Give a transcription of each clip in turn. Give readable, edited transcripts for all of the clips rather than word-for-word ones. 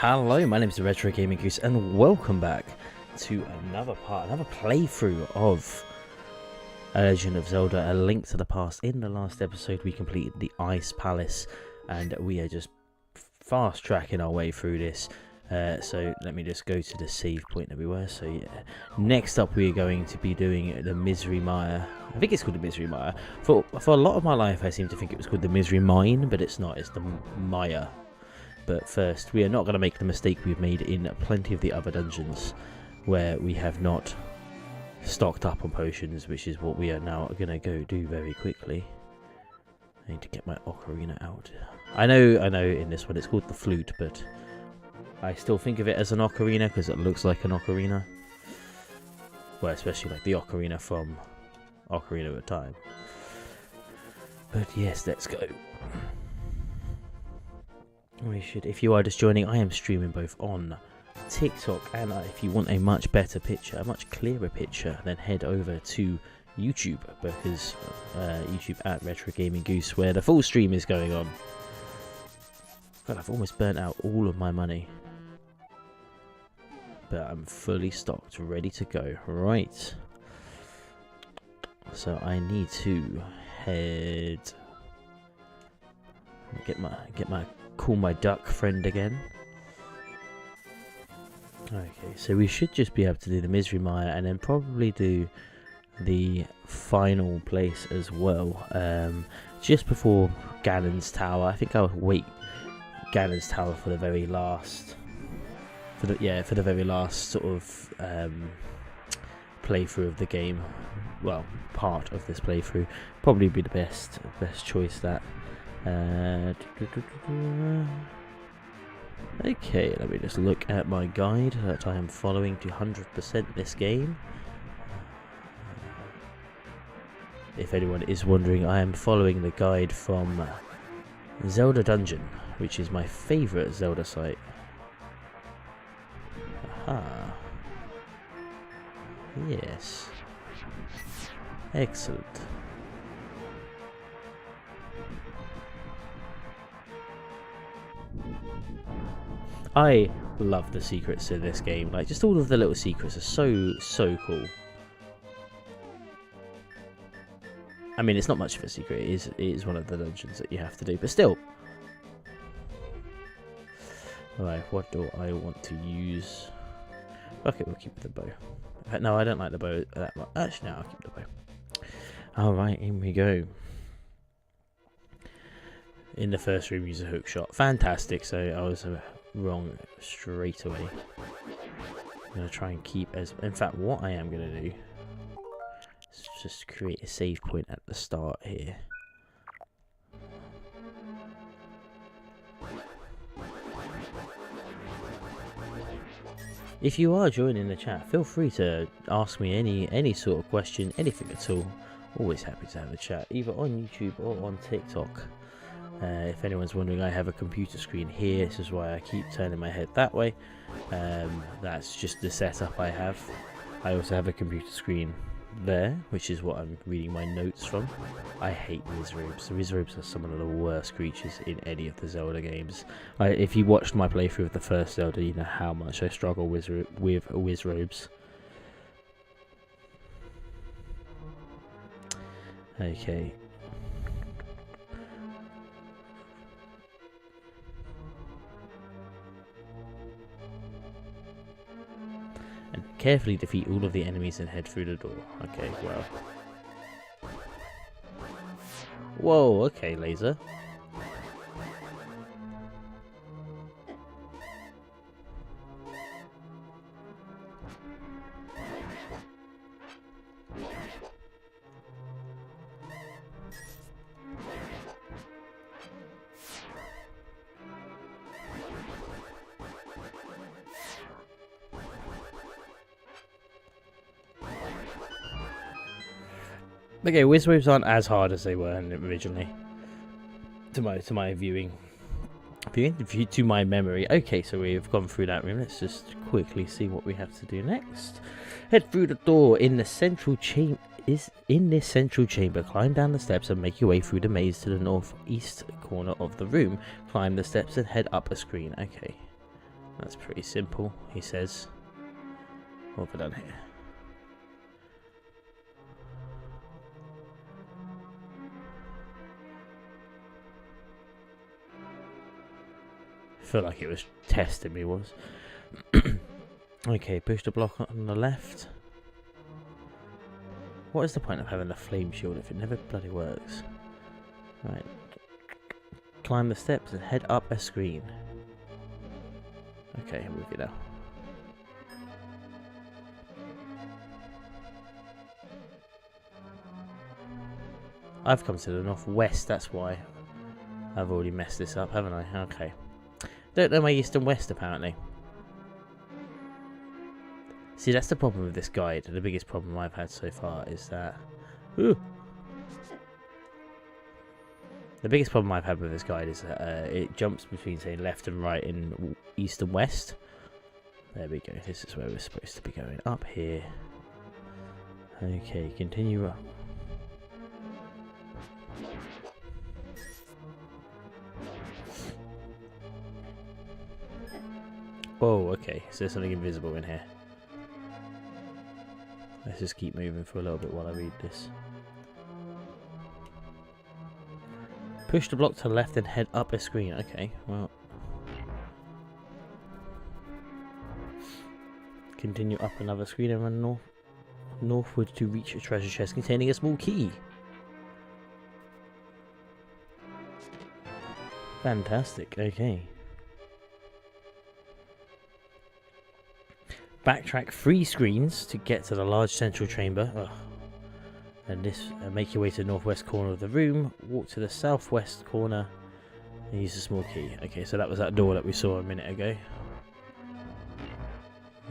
Hello, my name is the Retro Gaming Goose, and welcome back to another playthrough of A Legend of Zelda: A Link to the Past. In the last episode, we completed the Ice Palace, and we are just fast tracking our way through this. So let me just go to the save point that we were. So yeah, next up we are going to be doing the Misery Mire. I think it's called the Misery Mire. For a lot of my life, I seem to think it was called the Misery Mine, but it's not. It's the Mire. But first, we are not going to make the mistake we've made in plenty of the other dungeons, where we have not stocked up on potions, which is what we are now going to go do very quickly. I need to get my ocarina out. I know in this one it's called the flute, but I still think of it as an ocarina because it looks like an ocarina. Well, especially like the ocarina from Ocarina of Time. But yes, let's go. We should. If you are just joining, I am streaming both on TikTok, and if you want a much better picture, a much clearer picture, then head over to YouTube, because YouTube at Retro Gaming Goose, where the full stream is going on. God, I've almost burnt out all of my money, but I'm fully stocked, ready to go. Right. So I need to head. Call my duck friend again. Okay, so we should just be able to do the Misery Mire and then probably do the final place as well. Just before Ganon's Tower. I think I'll wait Ganon's Tower for the very last. For the very last sort of playthrough of the game. Well, part of this playthrough. Probably be the best choice that. Okay, let me just look at my guide that I am following to 100% this game. If anyone is wondering, I am following the guide from Zelda Dungeon, which is my favourite Zelda site. Aha. Yes. Excellent. I love the secrets in this game. Like, just all of the little secrets are so cool. I mean, it's not much of a secret. It is one of the dungeons that you have to do, but still. Alright, what do I want to use? Okay, we'll keep the bow. No, I don't like the bow that much. Actually, no, I'll keep the bow. Alright, in we go. In the first room, use a hook shot. Fantastic. So I was wrong straight away. I'm going to try and keep as... In fact, what I am going to do is just create a save point at the start here. If you are joining the chat, feel free to ask me any sort of question, anything at all. Always happy to have a chat, either on YouTube or on TikTok. If anyone's wondering, I have a computer screen here. This is why I keep turning my head that way. That's just the setup I have. I also have a computer screen there, which is what I'm reading my notes from. I hate Wizrobes. The Wizrobes are some of the worst creatures in any of the Zelda games. If you watched my playthrough of the first Zelda, you know how much I struggle with Wizrobes. Okay. And carefully defeat all of the enemies and head through the door. Okay, well. Whoa, okay, laser. Okay, Wizrobes aren't as hard as they were originally. To my viewing, to my memory. Okay, so we've gone through that room. Let's just quickly see what we have to do next. Head through the door in the central chamber. In this central chamber, climb down the steps and make your way through the maze to the northeast corner of the room. Climb the steps and head up a screen. Okay. That's pretty simple, he says. What have I done here? I feel like it was testing me once. Okay, push the block on the left. What is the point of having a flame shield if it never bloody works? Right. Climb the steps and head up a screen. Okay, I'm with you now. I've come to the northwest, that's why. I've already messed this up, haven't I? Okay. Don't know my east and west, apparently. See, that's the problem with this guide. The biggest problem I've had so far is that... Ooh! The biggest problem I've had with this guide is that it jumps between, say, left and right in east and west. There we go. This is where we're supposed to be going. Up here. Okay, continue up. Oh, okay. So there's something invisible in here. Let's just keep moving for a little bit while I read this. Push the block to the left and head up a screen. Okay, well. Continue up another screen and run northward to reach a treasure chest containing a small key. Fantastic, okay. Backtrack 3 screens to get to the large central chamber. Ugh. And this, make your way to the northwest corner of the room. Walk to the southwest corner and use a small key. Okay, so that was that door that we saw a minute ago.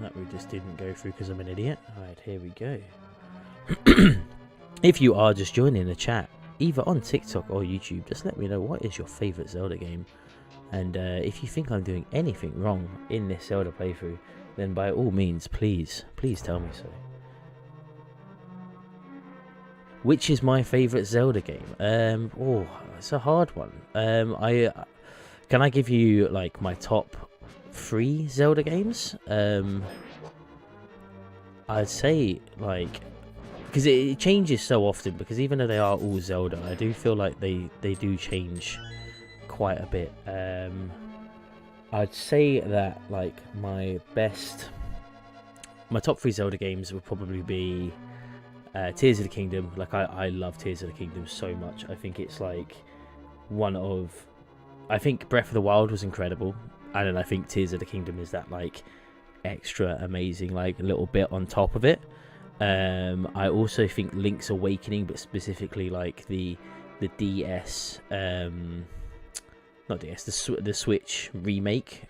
That we just didn't go through because I'm an idiot. Alright, here we go. If you are just joining the chat, either on TikTok or YouTube, just let me know what is your favourite Zelda game. And if you think I'm doing anything wrong in this Zelda playthrough, then by all means, please tell me so. Which is my favourite Zelda game? Oh, it's a hard one. Can I give you like my top 3 Zelda games? I'd say like, because it changes so often. Because even though they are all Zelda, I do feel like they do change quite a bit. I'd say that like my top 3 Zelda games would probably be Tears of the Kingdom. Like I love Tears of the Kingdom so much. I think it's like I think Breath of the Wild was incredible, and then I think Tears of the Kingdom is that like extra amazing like little bit on top of it. I also think Link's Awakening, but specifically like the DS not DS, the Switch remake,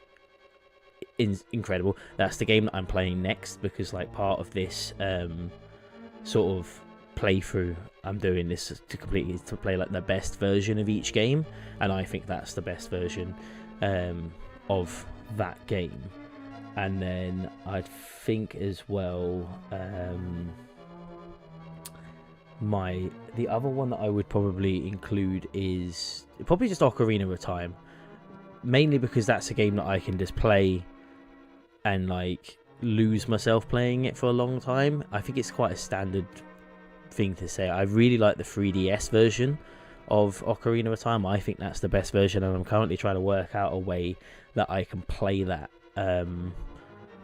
incredible. That's the game that I'm playing next, because like part of this sort of playthrough I'm doing this to play like the best version of each game, and I think that's the best version of that game. And then I think as well the other one that I would probably include is probably just Ocarina of Time, mainly because that's a game that I can just play and like lose myself playing it for a long time. I think it's quite a standard thing to say. I really like the 3DS version of Ocarina of Time. I think that's the best version, and I'm currently trying to work out a way that I can play that,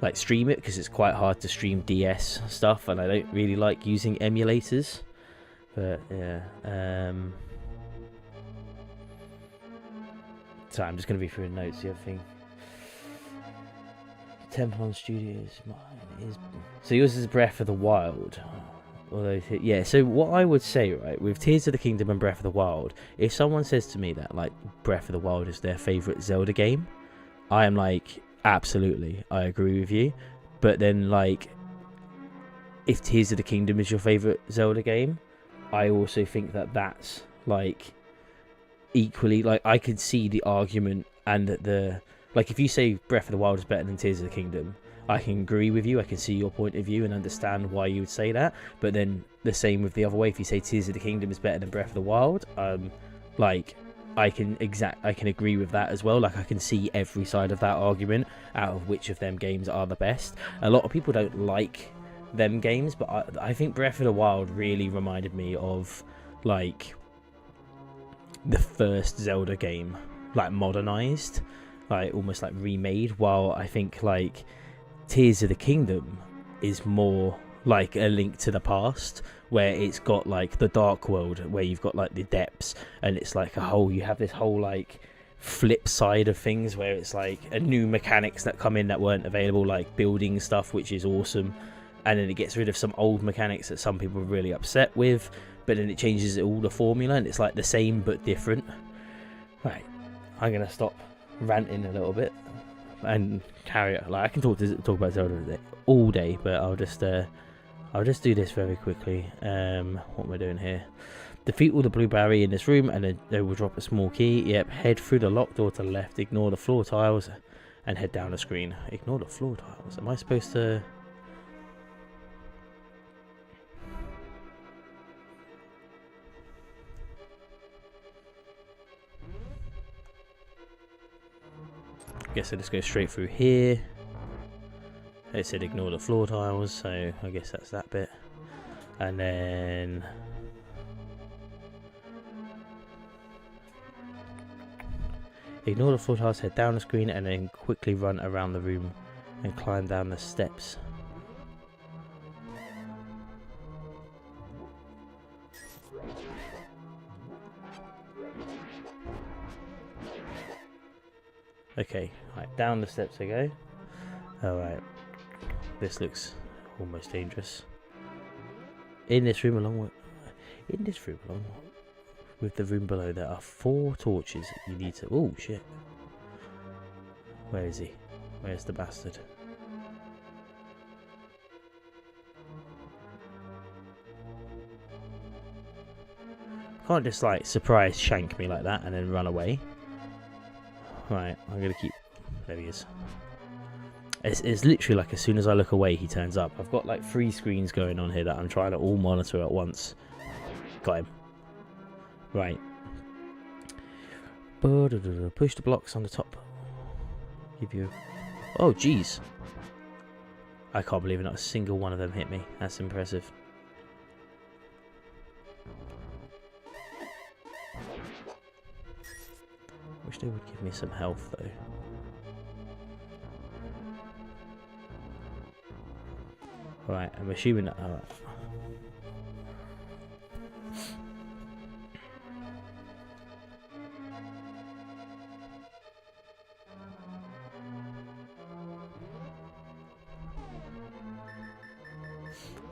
like stream it, because it's quite hard to stream DS stuff, and I don't really like using emulators. But yeah, so I'm just going to be through the notes. The other thing, Temple Studios, mine is. So yours is Breath of the Wild. Although, yeah. So what I would say, right, with Tears of the Kingdom and Breath of the Wild, if someone says to me that like Breath of the Wild is their favorite Zelda game, I am like, absolutely, I agree with you. But then like, if Tears of the Kingdom is your favorite Zelda game, I also think that that's like equally, like I could see the argument, and the like if you say Breath of the Wild is better than Tears of the Kingdom, I can agree with you. I can see your point of view and understand why you would say that. But then the same with the other way, if you say Tears of the Kingdom is better than Breath of the Wild, like I can agree with that as well. Like, I can see every side of that argument out of which of them games are the best. A lot of people don't like them games, but I think Breath of the Wild really reminded me of like the first Zelda game, like modernized, like almost like remade, while I think like Tears of the Kingdom is more like a link to the past, where it's got like the dark world, where you've got like the depths, and it's like you have this whole like flip side of things where it's like a new mechanics that come in that weren't available, like building stuff, which is awesome, and then it gets rid of some old mechanics that some people are really upset with, but then it changes all the formula and it's like the same but different. Right, I'm gonna stop ranting a little bit and carry it. Like, I can talk about Zelda all day, but I'll just do this very quickly. What am I doing here? Defeat all the blue barrier in this room and then they will drop a small key. Yep, head through the locked door to the left, ignore the floor tiles and head down the screen. Ignore the floor tiles. Am I supposed to... guess I just go straight through here. It said ignore the floor tiles, so I guess that's that bit. And then ignore the floor tiles, head down the screen, and then quickly run around the room and climb down the steps. Okay, right, down the steps I go. Alright, this looks almost dangerous. In this room along with the room below, there are 4 torches you need to... Oh shit. Where is he? Where's the bastard? Can't just like surprise shank me like that and then run away. Right, I'm gonna keep... There he is. It's literally like as soon as I look away, he turns up. I've got like 3 screens going on here that I'm trying to all monitor at once. Got him. Right. Push the blocks on the top. Give you... Oh, jeez. I can't believe not a single one of them hit me. That's impressive. Wish they would give me some health though. Alright, I'm assuming that... Alright.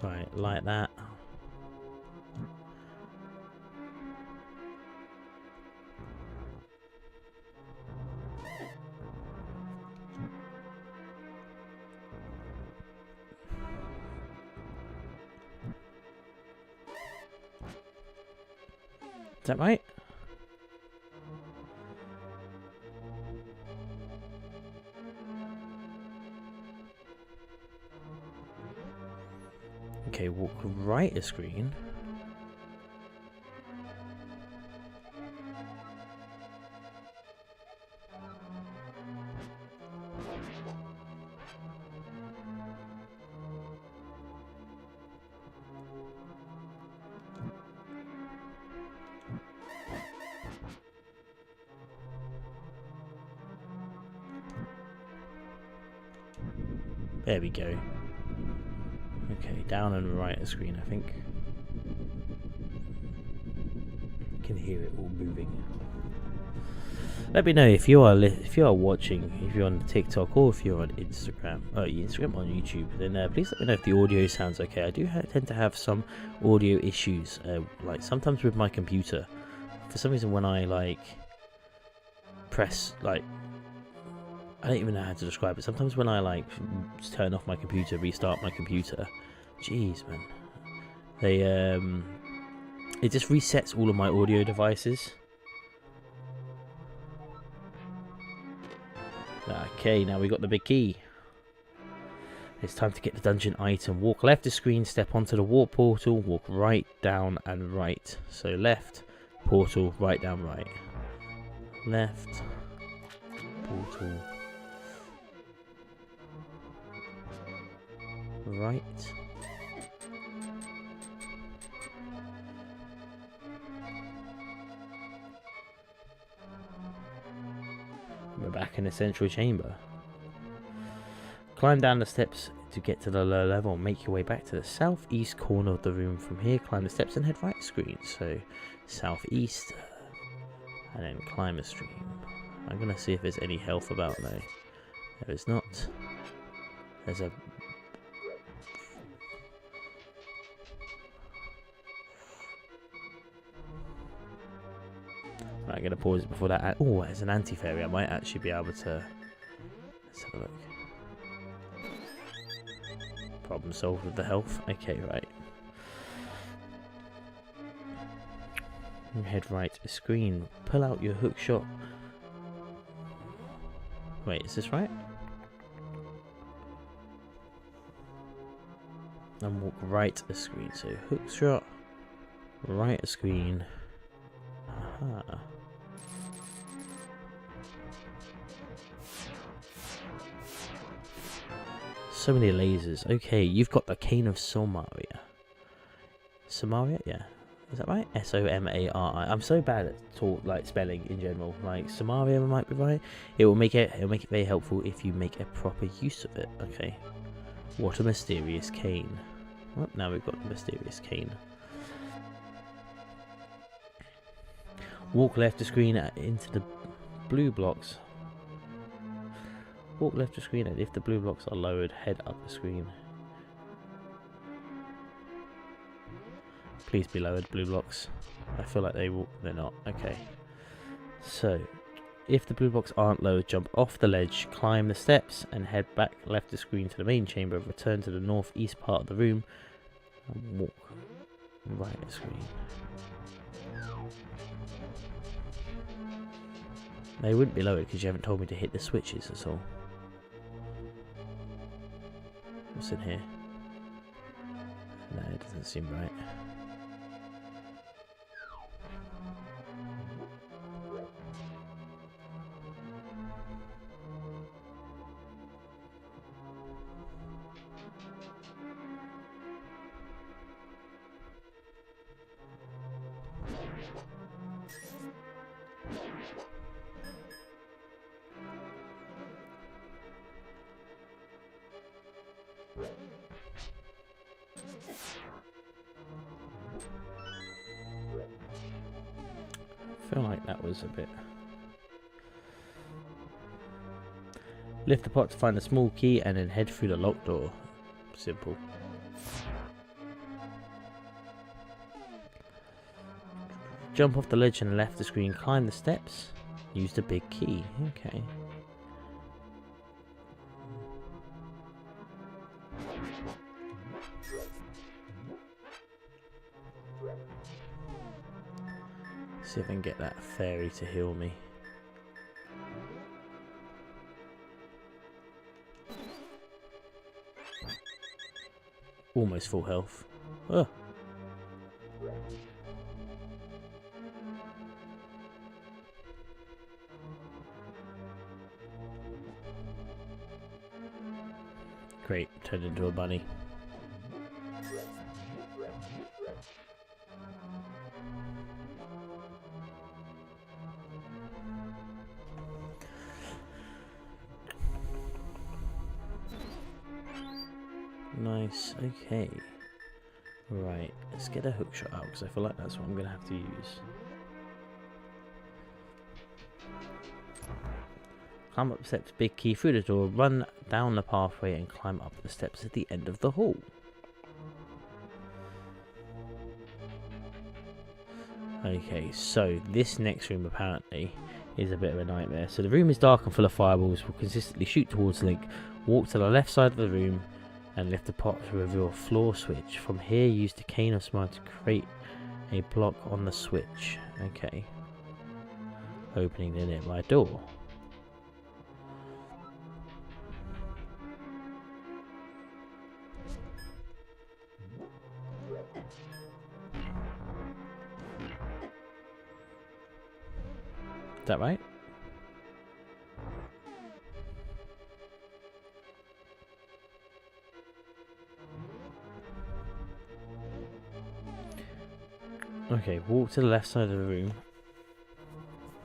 Right, like that. Is that right? Okay, walk right a screen. There we go. Okay, down and right a screen, I think. You can hear it all moving. Let me know if you are watching, if you're on TikTok or if you're on Instagram, Instagram on YouTube. Then please let me know if the audio sounds okay. I do tend to have some audio issues, like sometimes with my computer. For some reason, when I like press like. I don't even know how to describe it. Sometimes when I like turn off my computer, restart my computer, jeez man, it just resets all of my audio devices. Okay, now we got the big key. It's time to get the dungeon item. Walk left the screen, step onto the warp portal, walk right, down and right. So left, portal, right, down, right. left, portal, right. We're back in the central chamber. Climb down the steps to get to the lower level. Make your way back to the southeast corner of the room. From here, climb the steps and head right screen. So, southeast, and then climb a stream. I'm gonna see if there's any health about though. There is not. There's a. Right, I'm gonna pause it before that. Oh, there's an anti-fairy. I might actually be able to. Let's have a look. Problem solved with the health. Okay, right. Head right screen. Pull out your hook shot. Wait, is this right? And walk right a screen. So hook shot, right a screen. Aha. So many lasers. Okay, you've got the Cane of Somaria. Somaria? Yeah. Is that right? Somari. I'm so bad at spelling in general. Like Somaria might be right. It'll make it very helpful if you make a proper use of it. Okay. What a mysterious cane. Well, now we've got the mysterious cane. Walk left to screen into the blue blocks. Walk left to screen, and if the blue blocks are lowered, head up the screen. Please be lowered, blue blocks. I feel like they will. They're not. Okay. So, if the blue blocks aren't lowered, jump off the ledge, climb the steps, and head back left the screen to the main chamber. Return to the northeast part of the room, and walk right the screen. They wouldn't be lowered because you haven't told me to hit the switches at all. What's in here? No, it doesn't seem right. I feel like that was a bit. Lift the pot to find a small key and then head through the locked door. Simple. Jump off the ledge and left the screen, climb the steps, use the big key. Okay. See if I can get that fairy to heal me. Almost full health. Oh. Great, turned into a bunny. Nice, okay. Right, let's get a hook shot out because I feel like that's what I'm going to have to use. Climb up the steps, big key through the door, run down the pathway and climb up the steps at the end of the hall. Okay, so this next room apparently is a bit of a nightmare. So the room is dark and full of fireballs. Will consistently shoot towards Link. Walk to the left side of the room and lift the pot to reveal a floor switch. From here, use the Cane of Smile to create a block on the switch. Okay. Opening the nearby door. Is that right? Okay, walk to the left side of the room.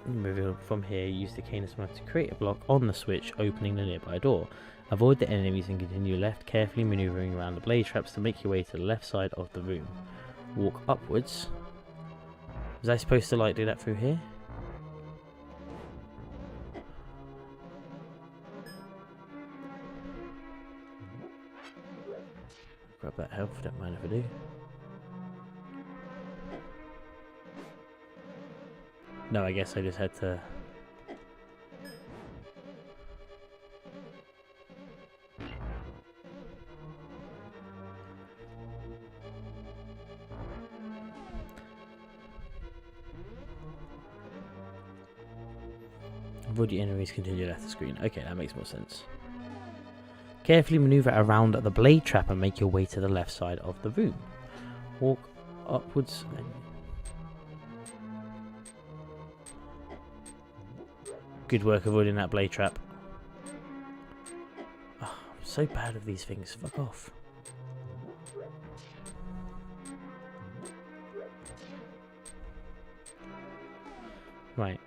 Moving from here, use the cane as well to create a block on the switch, opening the nearby door. Avoid the enemies and continue left, carefully maneuvering around the blade traps to make your way to the left side of the room. Walk upwards. Was I supposed to like do that through here? Grab that health, don't mind if I do. No, I guess I just had to... Avoid the enemies, continue left the screen. Okay, that makes more sense. Carefully maneuver around the blade trap and make your way to the left side of the room. Walk upwards and... Good work avoiding that blade trap. Oh, I'm so bad at these things. Fuck off. Right.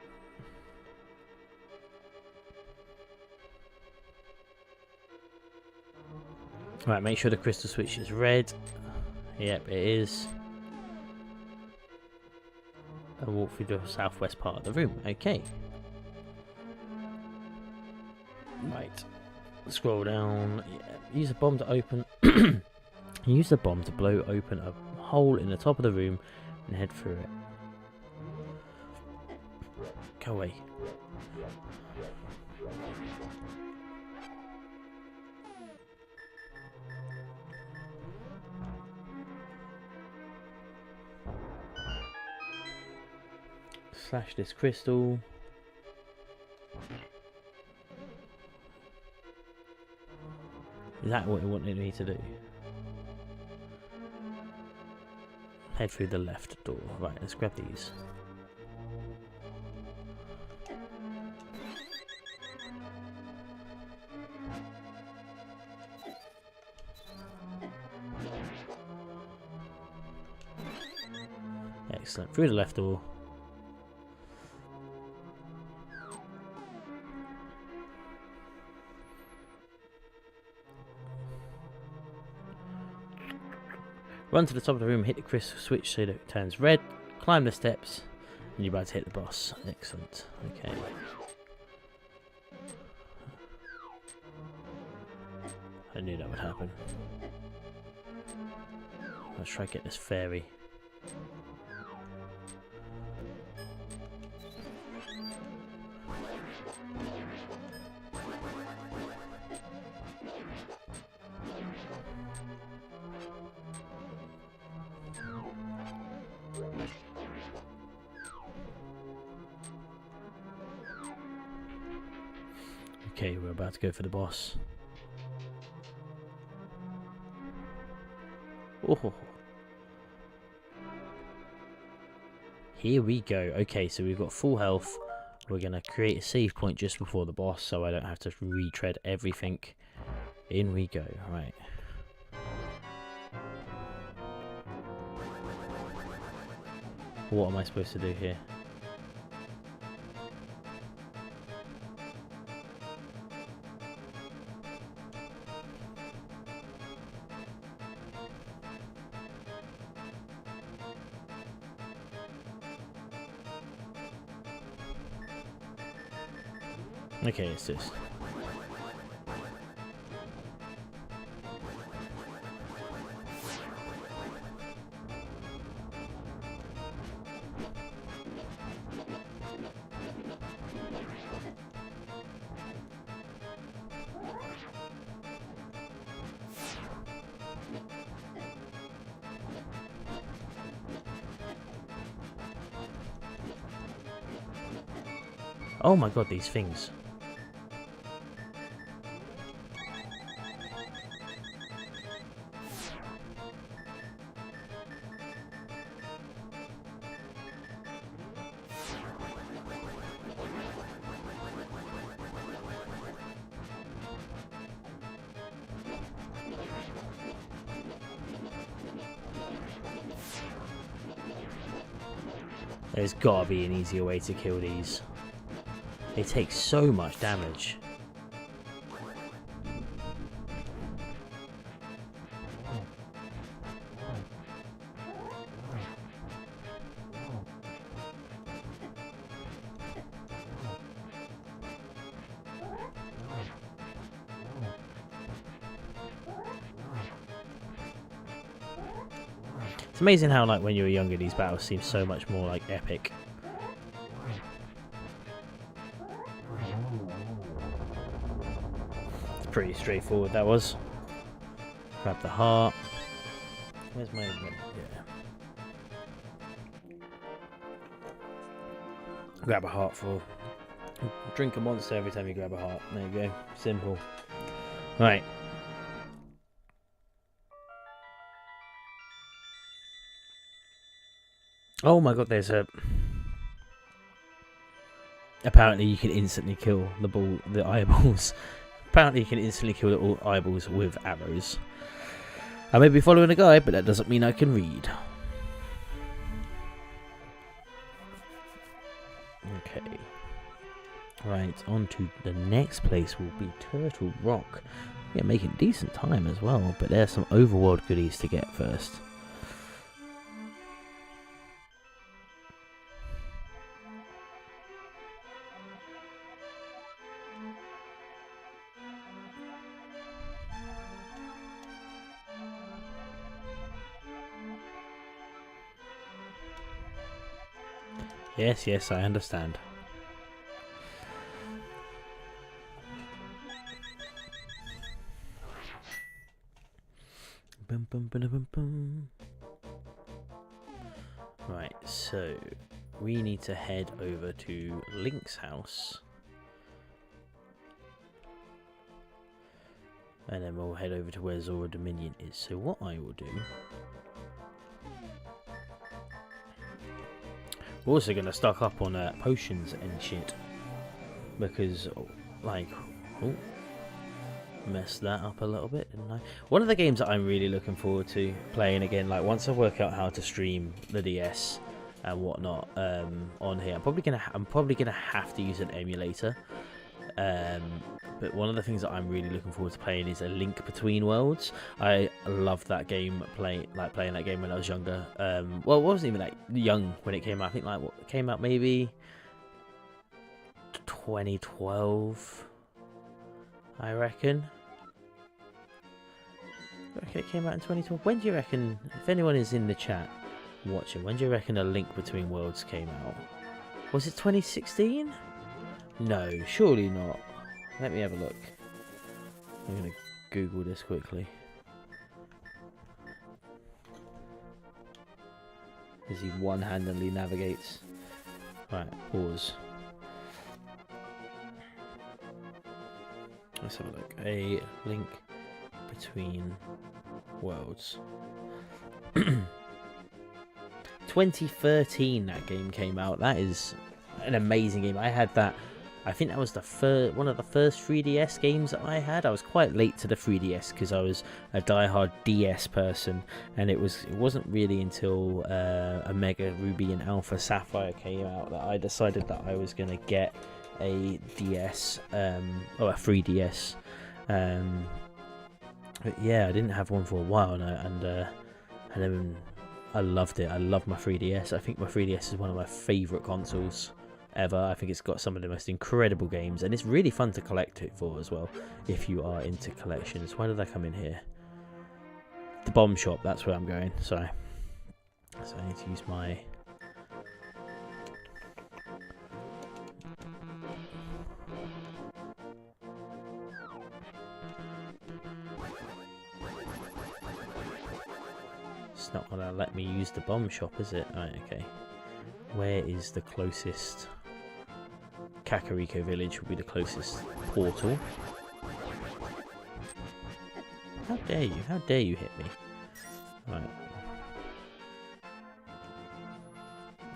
Right, make sure the crystal switch is red. Yep, it is. And walk through the southwest part of the room. Okay. Right. Scroll down. Yeah. Use a bomb to open. Use the bomb to blow open a hole in the top of the room and head through it. Go away. Slash this crystal. Is that what it wanted me to do? Head through the left door. Right, let's grab these. Excellent. Through the left door. Run to the top of the room, hit the crystal switch so that it turns red, climb the steps, and you're about to hit the boss. Excellent. Okay. I knew that would happen. Let's try to get this fairy. Okay, we're about to go for the boss. Oh. Here we go. Okay, so we've got full health. We're going to create a save point just before the boss so I don't have to retread everything. In we go. Right. What am I supposed to do here? Okay, it's this. Oh my god, these things. There's gotta be an easier way to kill these. They take so much damage. It's amazing how, like, when you were younger, these battles seem so much more, like, epic. It's pretty straightforward, that was. Grab the heart. Where's my... yeah. Grab a heart for... drink a monster every time you grab a heart. There you go. Simple. Right. Oh my god, there's a... apparently you can instantly kill the eyeballs. Apparently you can instantly kill the eyeballs with arrows. I may be following a guide, but that doesn't mean I can read. Okay. Right, on to the next place will be Turtle Rock. Yeah, making decent time as well, but there's some overworld goodies to get first. Yes, yes, I understand. Bum, bum, bum, bum, bum. Right, so we need to head over to Link's house. And then we'll head over to where Zora Dominion is. So what I will do... we're also going to stock up on potions and shit. Because, like... oh, messed that up a little bit, didn't I? One of the games that I'm really looking forward to playing again, like once I work out how to stream the DS and whatnot on here, I'm probably gonna have to use an emulator. But one of the things that I'm really looking forward to playing is A Link Between Worlds. I loved that game, playing that game when I was younger. Well, it wasn't even that young when it came out. I think like what came out maybe 2012. I reckon it came out in 2012. When do you reckon, if anyone is in the chat watching, when do you reckon A Link Between Worlds came out? Was it 2016? No, surely not. Let me have a look. I'm going to Google this quickly. As he one-handedly navigates. Right, pause. Let's have a look. A Link Between Worlds. 2013 that game came out. That is an amazing game. I had that. I think that was the one of the first 3DS games that I had. I was quite late to the 3DS because I was a die-hard DS person, and it wasn't really until Omega Ruby and Alpha Sapphire came out that I decided that I was gonna get a DS or a 3DS. But yeah, I didn't have one for a while, and then I loved it. I love my 3DS. I think my 3DS is one of my favourite consoles ever. I think it's got some of the most incredible games, and it's really fun to collect it for as well if you are into collections. Why did I come in here? The bomb shop, that's where I'm going. Sorry. So I need to use my... it's not gonna let me use the bomb shop, is it? Right, okay. Where is the closest... Kakariko Village will be the closest portal. How dare you? How dare you hit me? Right.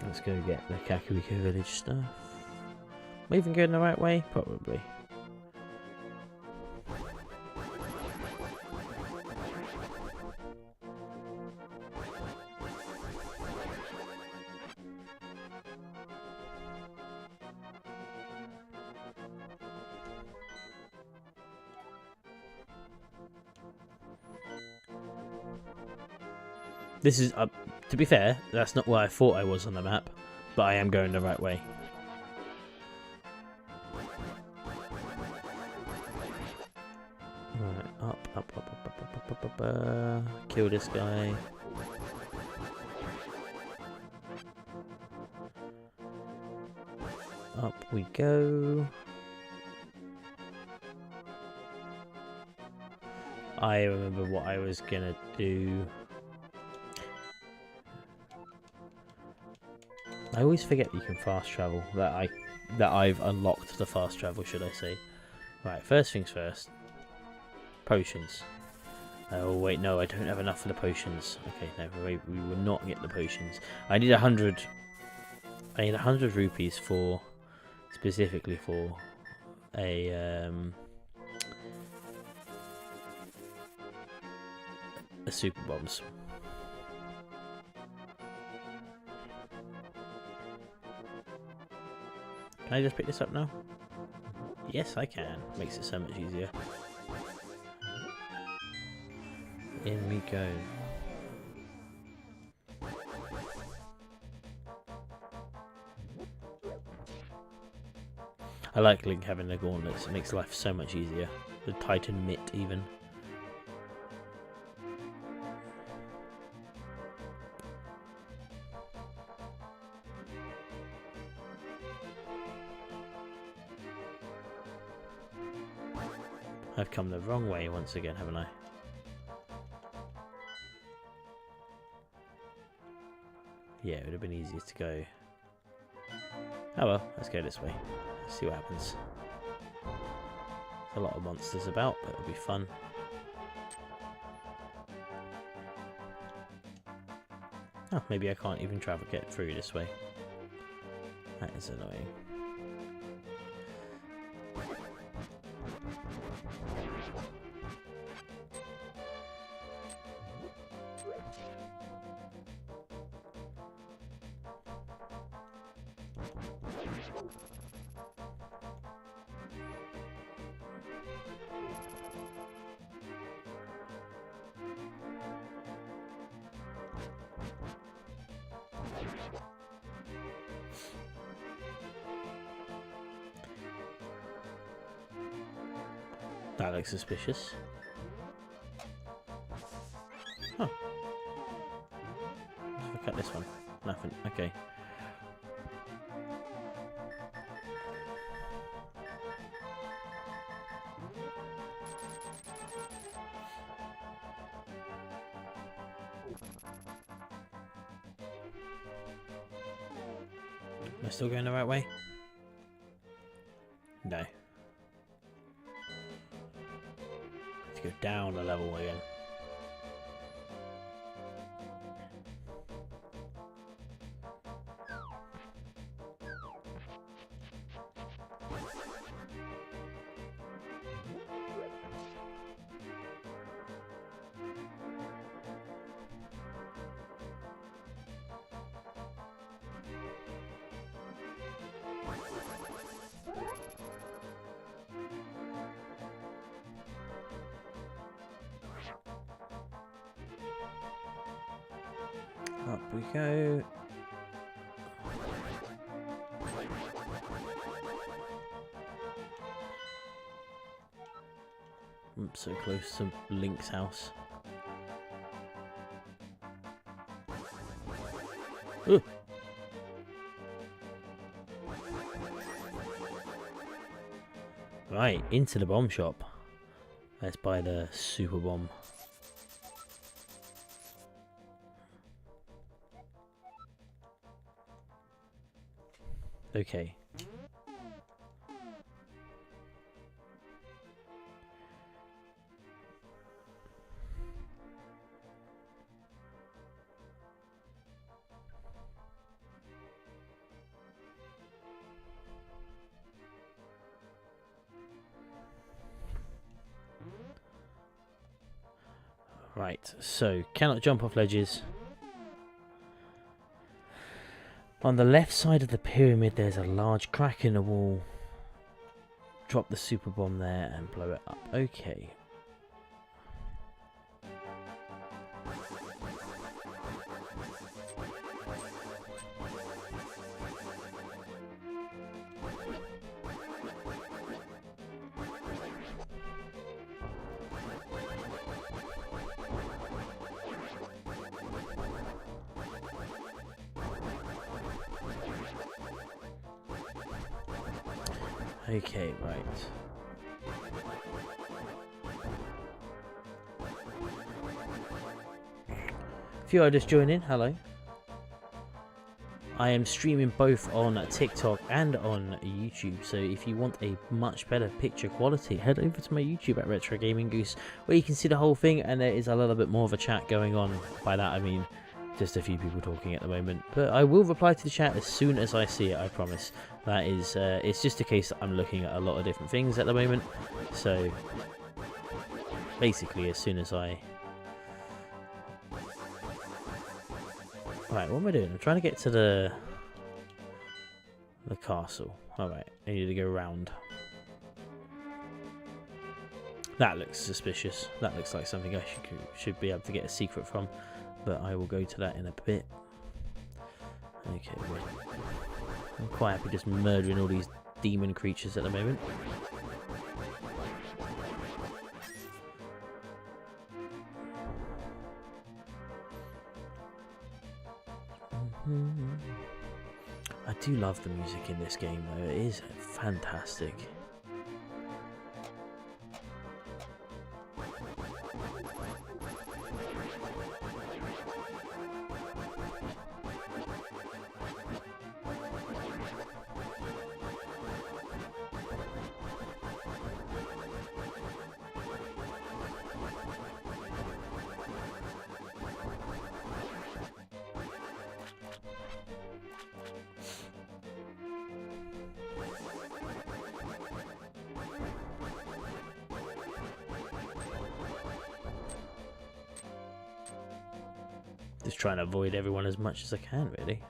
Let's go get the Kakariko Village stuff. Am I even going the right way? Probably. This is, to be fair, that's not where I thought I was on the map, but I am going the right way. Alright, up. Kill this guy. Up we go. I remember what I was gonna do. I always forget you can fast travel. That I've unlocked the fast travel, should I say? Right, first things first. Potions. Oh wait, no, I don't have enough for the potions. Okay, no, we will not get the potions. I need 100. I need 100 rupees for, specifically for a super bombs. Can I just pick this up now? Yes, I can. Makes it so much easier. In we go. I like Link having the gauntlets. It makes life so much easier. The Titan mitt, even. I've come the wrong way once again, haven't I? Yeah, it would have been easier to go. Oh well, let's go this way. Let's see what happens. There's a lot of monsters about, but it'll be fun. Oh, maybe I can't even get through this way. That is annoying. That looks suspicious. Huh. Let's look at this one. Nothing. Okay. Am I still going the right way? No. To go down a level again. Up we go. I'm so close to Link's house. Ooh. Right, into the bomb shop. Let's buy the super bomb. Okay. Right, so cannot jump off ledges. On the left side of the pyramid there's a large crack in the wall. Drop the super bomb there and blow it up. Okay. Okay, right. If you are just joining, hello. I am streaming both on TikTok and on YouTube, so if you want a much better picture quality, head over to my YouTube at Retro Gaming Goose, where you can see the whole thing, and there is a little bit more of a chat going on. By that I mean just a few people talking at the moment, but I will reply to the chat as soon as I see it, I promise. That is, it's just a case that I'm looking at a lot of different things at the moment, so basically as soon as I... Right, what am I doing? I'm trying to get to the castle. Alright, I need to go round. That looks suspicious. That looks like something I should be able to get a secret from, but I will go to that in a bit. Okay, wait. I'm quite happy just murdering all these demon creatures at the moment. I do love the music in this game though, it is fantastic. Just trying to avoid everyone as much as I can, really.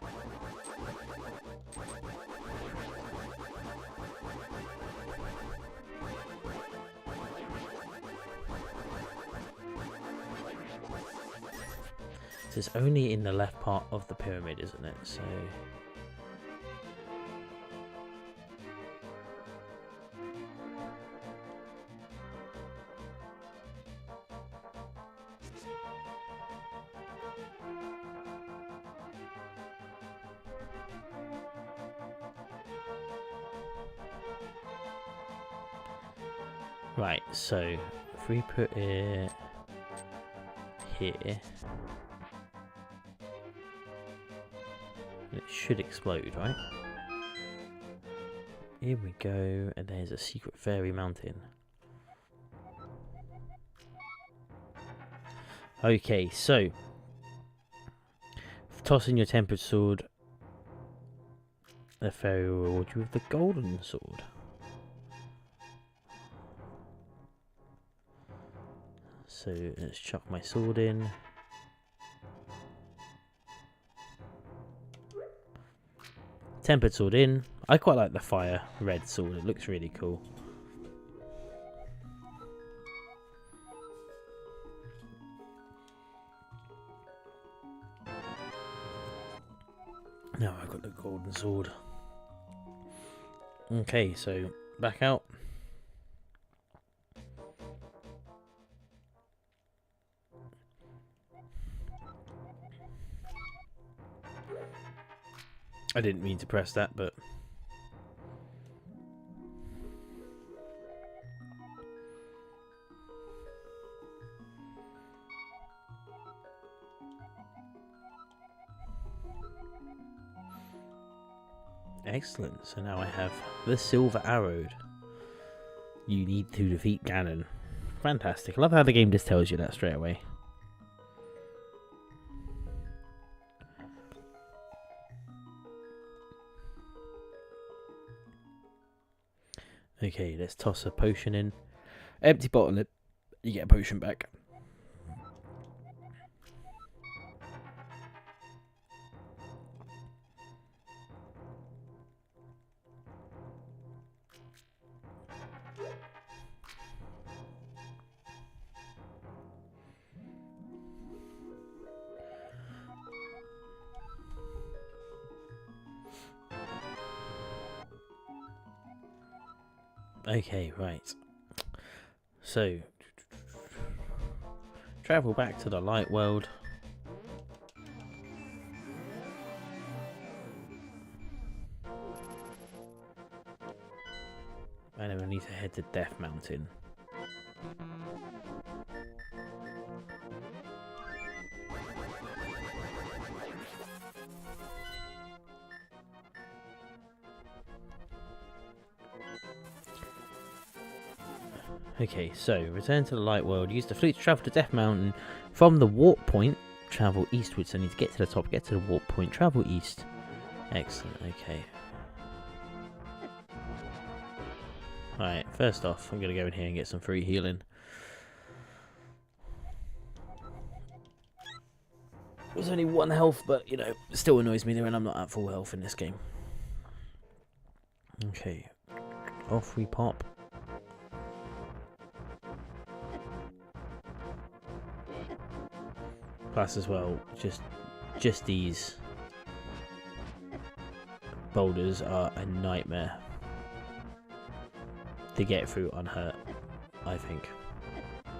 So it's only in the left part of the pyramid, isn't it? So... Right, so if we put it here, it should explode, right? Here we go, and there's a secret fairy mountain. Okay, so tossing your tempered sword, the fairy will reward you with the golden sword. So let's chuck my sword in. Tempered sword in. I quite like the fire red sword, it looks really cool. Now I've got the golden sword. Okay, so back out. I didn't mean to press that, but... Excellent, so now I have the silver arrow. You need to defeat Ganon. Fantastic, I love how the game just tells you that straight away. Okay, let's toss a potion in. Empty bottle, you get a potion back. Okay, right. So, travel back to the light world. And then we need to head to Death Mountain. Okay, so return to the light world. Use the flute to travel to Death Mountain. From the warp point, travel eastwards. So I need to get to the top, get to the warp point, travel east. Excellent, okay. Alright, first off, I'm going to go in here and get some free healing. There's only 1 health, but, you know, it still annoys me when I'm not at full health in this game. Okay, off we pop. Plus as well, just these boulders are a nightmare to get through unhurt, I think.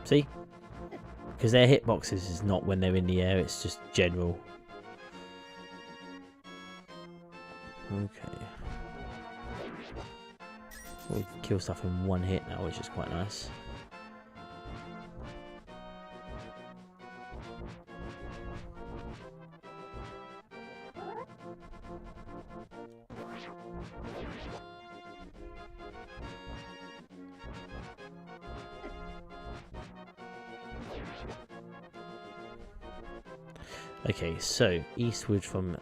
See? Because their hitboxes is not when they're in the air, it's just general. Okay. We can kill stuff in 1 hit now, which is quite nice. Okay, so eastward from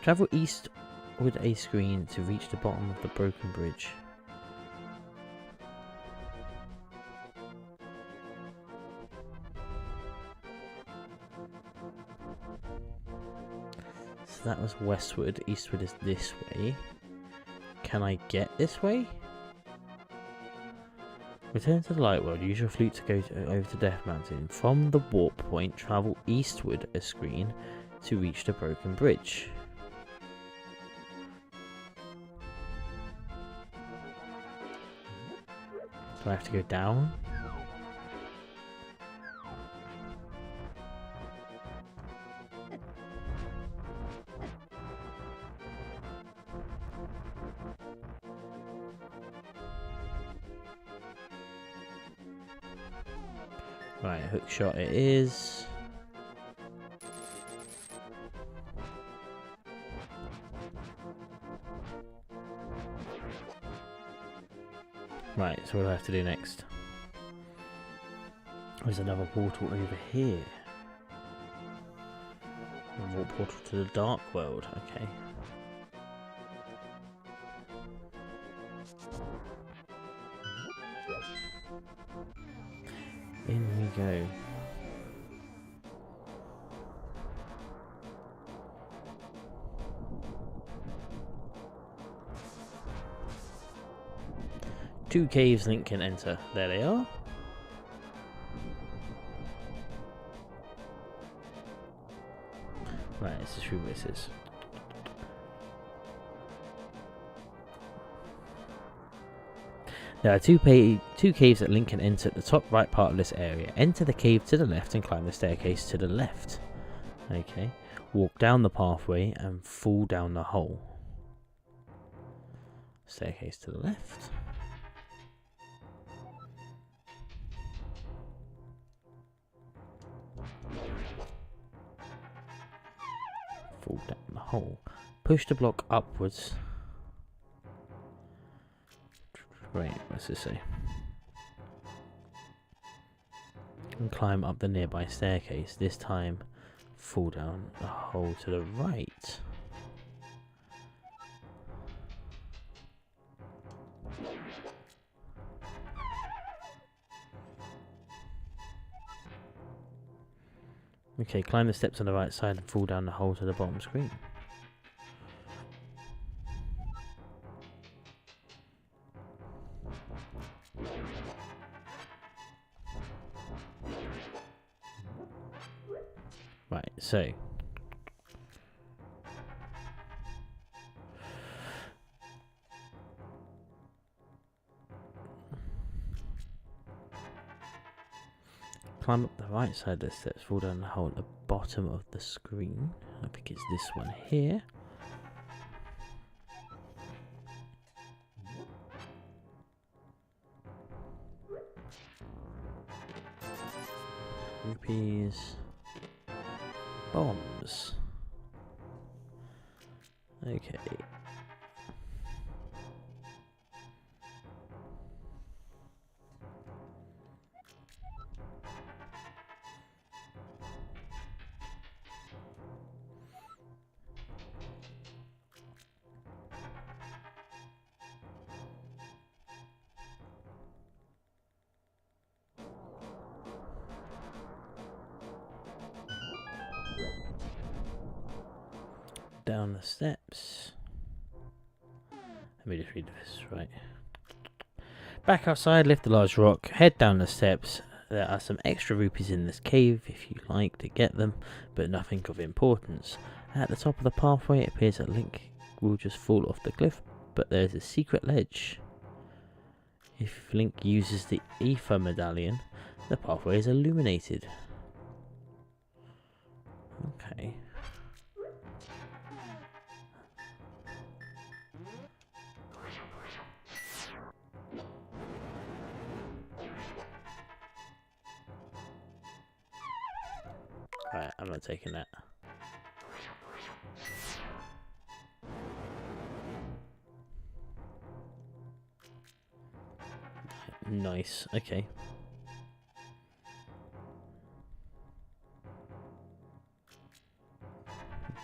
travel east with a screen to reach the bottom of the broken bridge. So that was westward, eastward is this way. Can I get this way? Return to the light world. Use your flute to go over to Death Mountain. From the warp point, travel eastward a screen to reach the broken bridge. Do I have to go down? Right, hook shot it is. Right, so what do I have to do next? There's another portal over here. A warp portal to the dark world, okay. In we go. Two caves Link can enter. There they are. Right, this is who this is. There are two caves that Link can enter at the top right part of this area. Enter the cave to the left and climb the staircase to the left. Okay. Walk down the pathway and fall down the hole. Staircase to the left. Fall down the hole. Push the block upwards. Wait, what's this say? And climb up the nearby staircase. This time, fall down the hole to the right. Okay, climb the steps on the right side and fall down the hole to the bottom screen. Right, so climb up the right side of the steps, fall down the hole at the bottom of the screen. I think it's this one here. Rupees. Bombs. Okay. Down the steps. Let me just read this right. Back outside, lift the large rock, head down the steps. There are some extra rupees in this cave if you like to get them, but nothing of importance. At the top of the pathway, it appears that Link will just fall off the cliff, but there's a secret ledge. If Link uses the Ether Medallion, the pathway is illuminated. Okay. Alright, I'm not taking that. Nice, okay.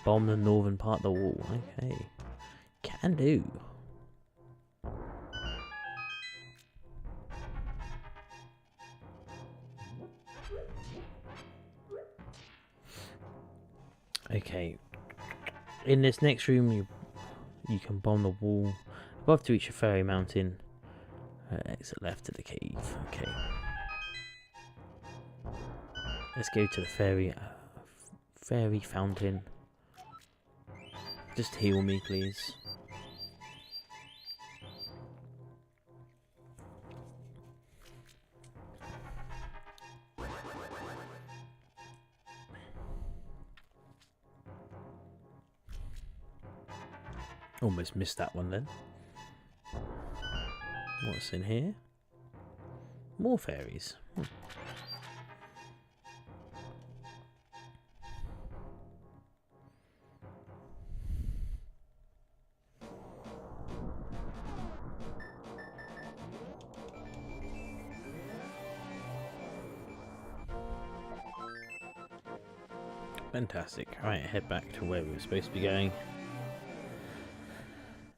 Bomb the northern part of the wall, okay. Can do. Okay. In this next room, you can bomb the wall above to reach a fairy mountain. Exit left of the cave. Okay. Let's go to the fairy fountain. Just heal me, please. Almost missed that one then. What's in here? More fairies. Fantastic. Alright, head back to where we were supposed to be going.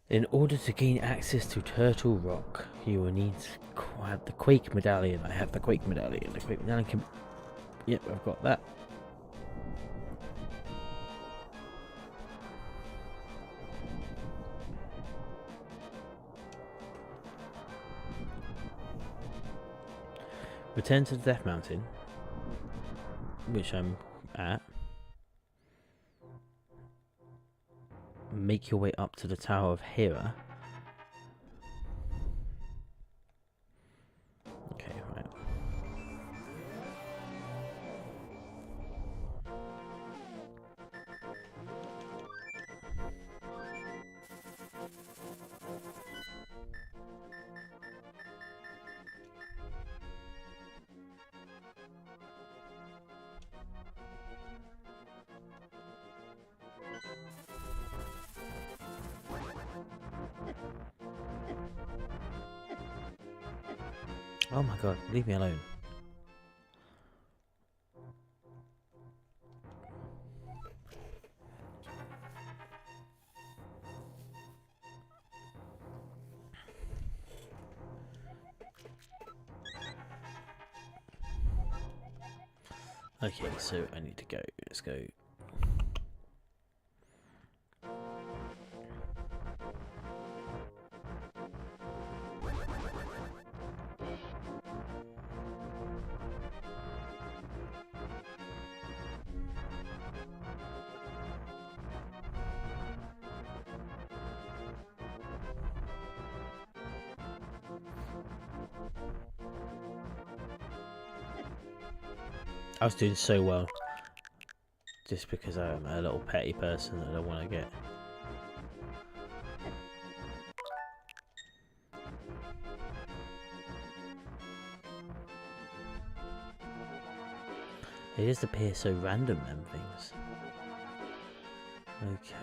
In order to gain access to Turtle Rock, you will need to have the Quake Medallion. I have the Quake Medallion. The Quake Medallion can... Yep, I've got that. Return to the Death Mountain, which I'm at. Make your way up to the Tower of Hera. Okay, right. Oh my god, leave me alone. Okay, so I need to go. Let's go. I was doing so well. Just because I'm a little petty person that I don't want to get. It just appears so random, them things. Okay.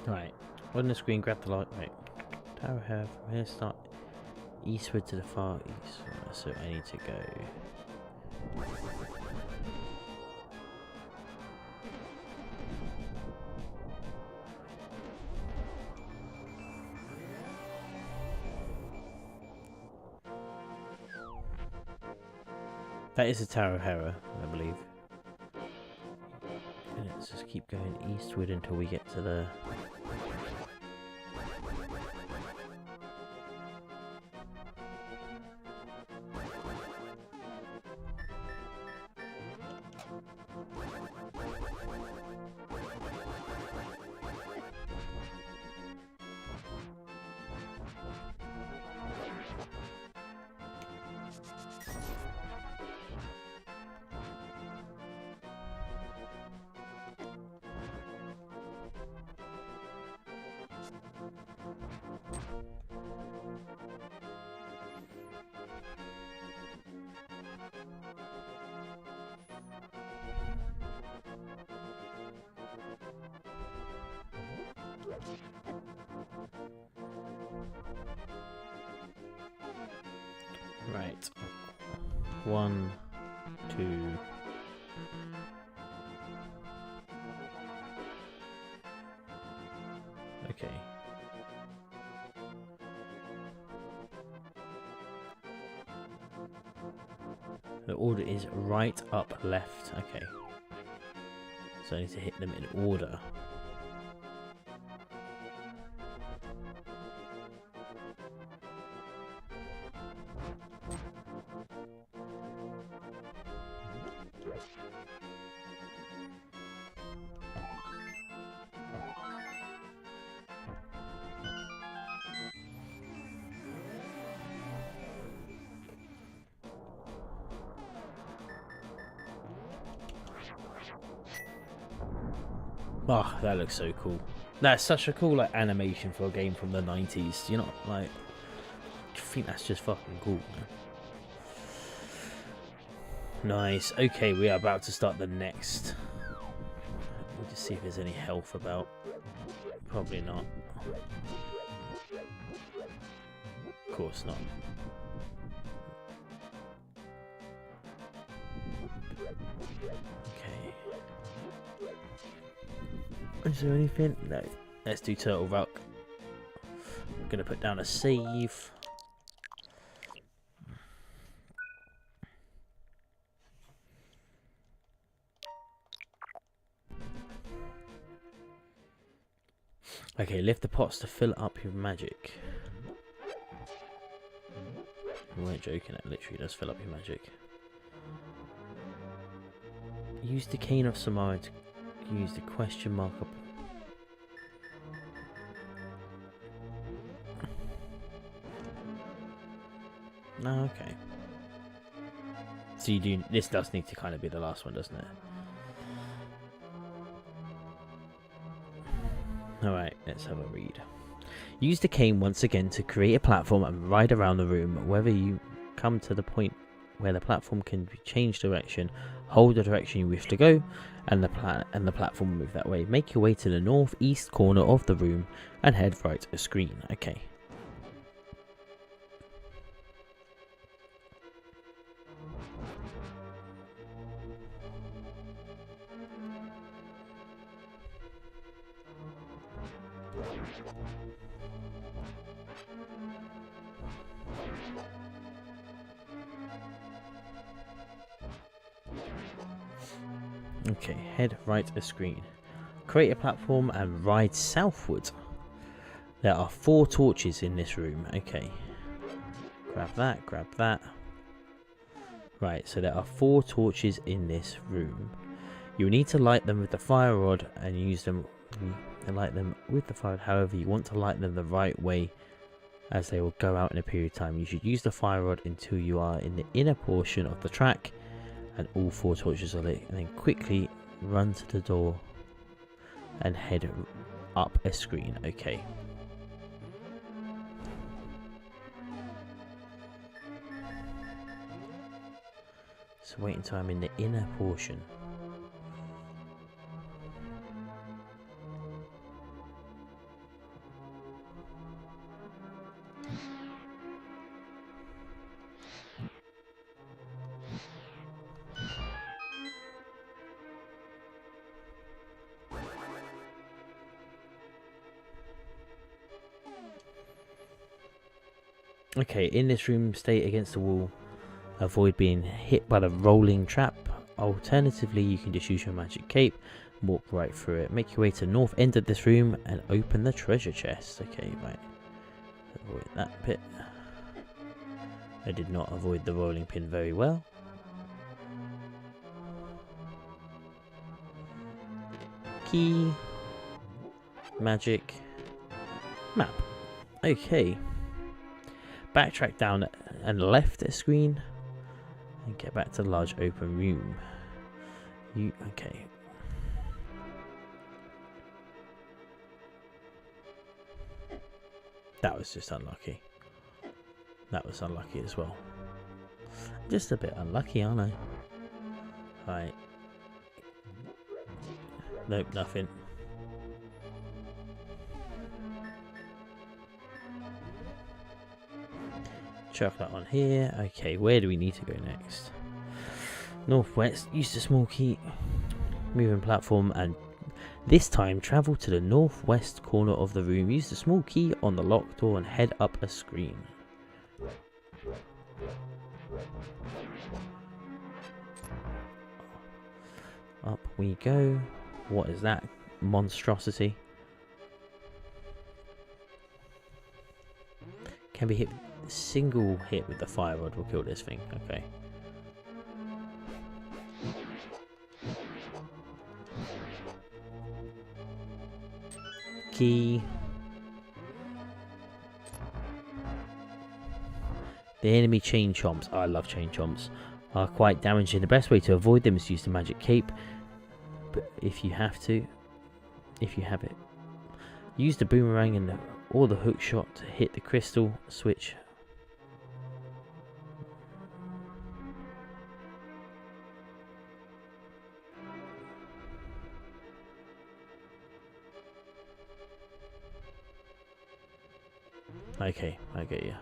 Right. On the screen, grab the light. Right. Tower have from here start eastward to the far east. So I need to go. That is the Tower of Hera, I believe. And let's just keep going eastward until we get to the. Right. 1, 2. Okay. The order is right, up, left. Okay. So I need to hit them in order. Oh, that looks so cool. That's such a cool like animation for a game from the 90s. You know, like, I think that's just fucking cool, man. Nice. Okay, we are about to start the next. We'll just see if there's any health about. Probably not. Of course not. Okay. Is there anything? No. Let's do Turtle Rock. I'm gonna put down a save. Okay, lift the pots to fill up your magic. We weren't joking, it literally does fill up your magic. Use the cane of Samara to use the question mark up. No, okay. So you do. This does need to kind of be the last one, doesn't it? Alright, let's have a read. Use the cane once again to create a platform and ride around the room. Whether you come to the point where the platform can change direction, hold the direction you wish to go, and the platform will move that way. Make your way to the northeast corner of the room and head right a screen. Okay. Okay, head right a screen. Create a platform and ride southward. There are 4 torches in this room. Okay. Grab that, grab that. Right, so there are 4 torches in this room. You'll need to light them with the fire rod and use them and light them with the fire rod. However, you want to light them the right way, as they will go out in a period of time. You should use the fire rod until you are in the inner portion of the track and all 4 torches are lit, and then quickly run to the door and head up a screen. Okay. So wait until I'm in the inner portion. Okay, in this room, stay against the wall. Avoid being hit by the rolling trap. Alternatively, you can just use your magic cape, walk right through it. Make your way to the north end of this room and open the treasure chest. Okay, right. Avoid that bit. I did not avoid the rolling pin very well. Key. Magic. Map. Okay. Backtrack down and left a screen and get back to the large open room. Okay. That was just unlucky. That was unlucky as well. Just a bit unlucky, aren't I? Right. Nope, nothing. Chuck that on here. Okay, where do we need to go next? Northwest. Use the small key. Moving platform, and this time travel to the northwest corner of the room. Use the small key on the locked door and head up a screen. Up we go. What is that monstrosity? Can be hit. Single hit with the fire rod will kill this thing. Okay. Key. The enemy chain chomps. Oh, I love chain chomps. Are quite damaging. The best way to avoid them is to use the magic cape. But if you have to, if you have it, use the boomerang and or the hook shot to hit the crystal switch. Okay, I get you.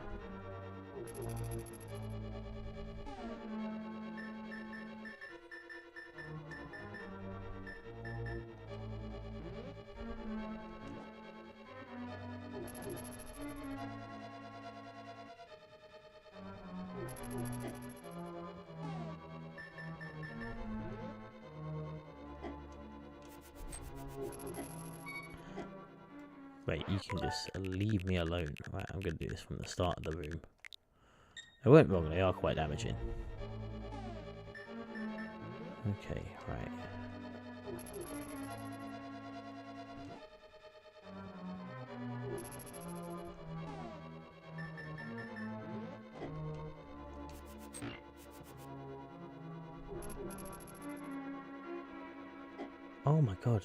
Wait, you can just leave me alone. Right, I'm going to do this from the start of the room. I went wrong, they are quite damaging. Okay, right. Oh my god.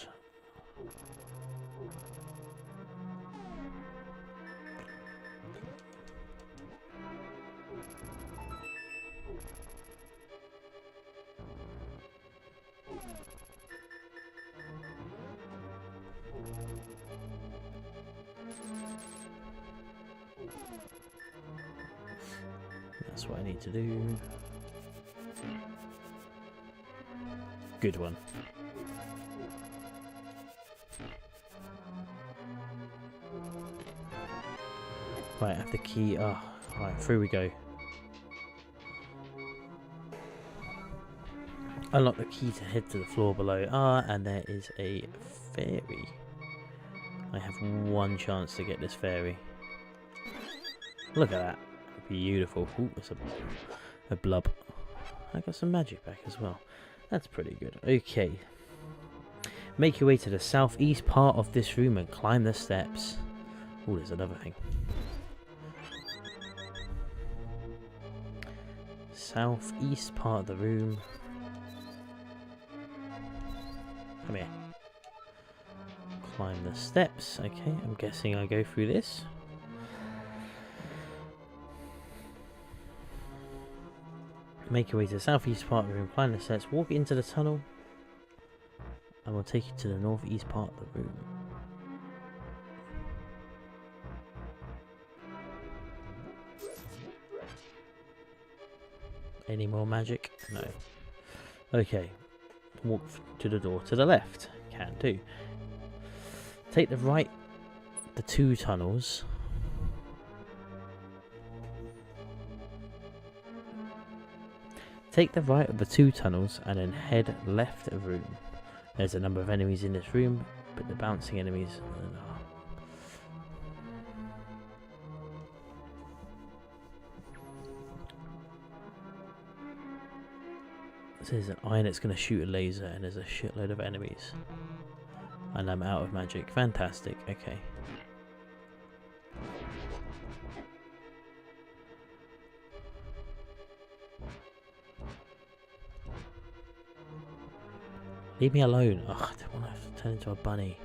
That's what I need to do. Good one. Right, I have the key. Oh, right, through we go. Unlock the key to head to the floor below. Ah, and there is a fairy. I have one chance to get this fairy. Look at that. Beautiful. Ooh, that's a blub. I got some magic back as well. That's pretty good. Okay. Make your way to the southeast part of this room and climb the steps. Oh, there's another thing. Southeast part of the room. Come here. Climb the steps. Okay, I'm guessing I go through this. Make your way to the southeast part of the room, climb the steps, walk into the tunnel, and we'll take you to the northeast part of the room. Any more magic? No. Okay. Walk to the door to the left. Can do. Take the right, the two tunnels. Take the right of the two tunnels and then head left of room. There's a number of enemies in this room, but the bouncing enemies So there's an iron that's going to shoot a laser, and there's a shitload of enemies. And I'm out of magic. Fantastic. Okay. Leave me alone. Ugh, I don't want to turn into a bunny.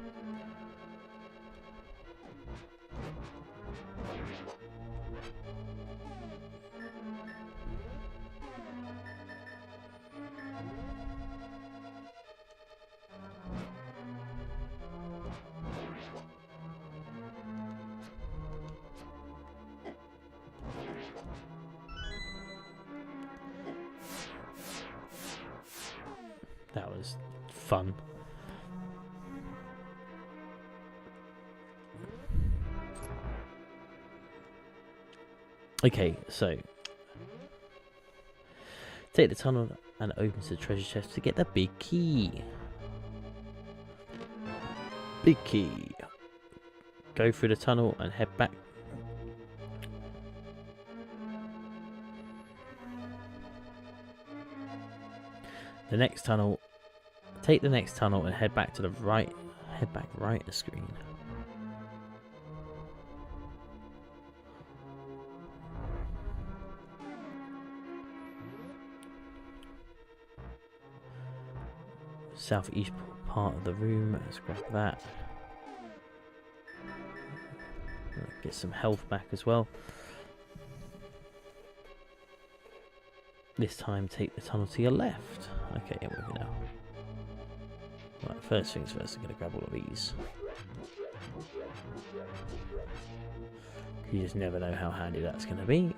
That was fun. Okay, so take the tunnel and it opens the treasure chest to get the big key. Big key. Go through the tunnel and head back. The next tunnel. Take the next tunnel and head back to the right. Head back right of the screen. Southeast part of the room. Let's grab that. Get some health back as well. This time take the tunnel to your left. Okay, I'm moving now. Right, first things first, I'm going to grab all of these. You just never know how handy that's going to be.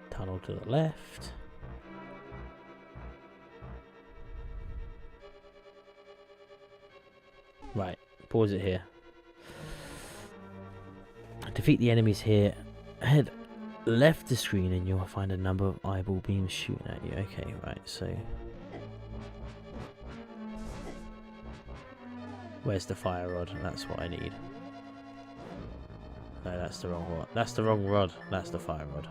Tunnel to the left. Right, pause it here. Defeat the enemies here. Head left the screen and you'll find a number of eyeball beams shooting at you. Okay, right, so where's the fire rod? That's what I need. No, that's the wrong rod. That's the wrong rod. That's the fire rod.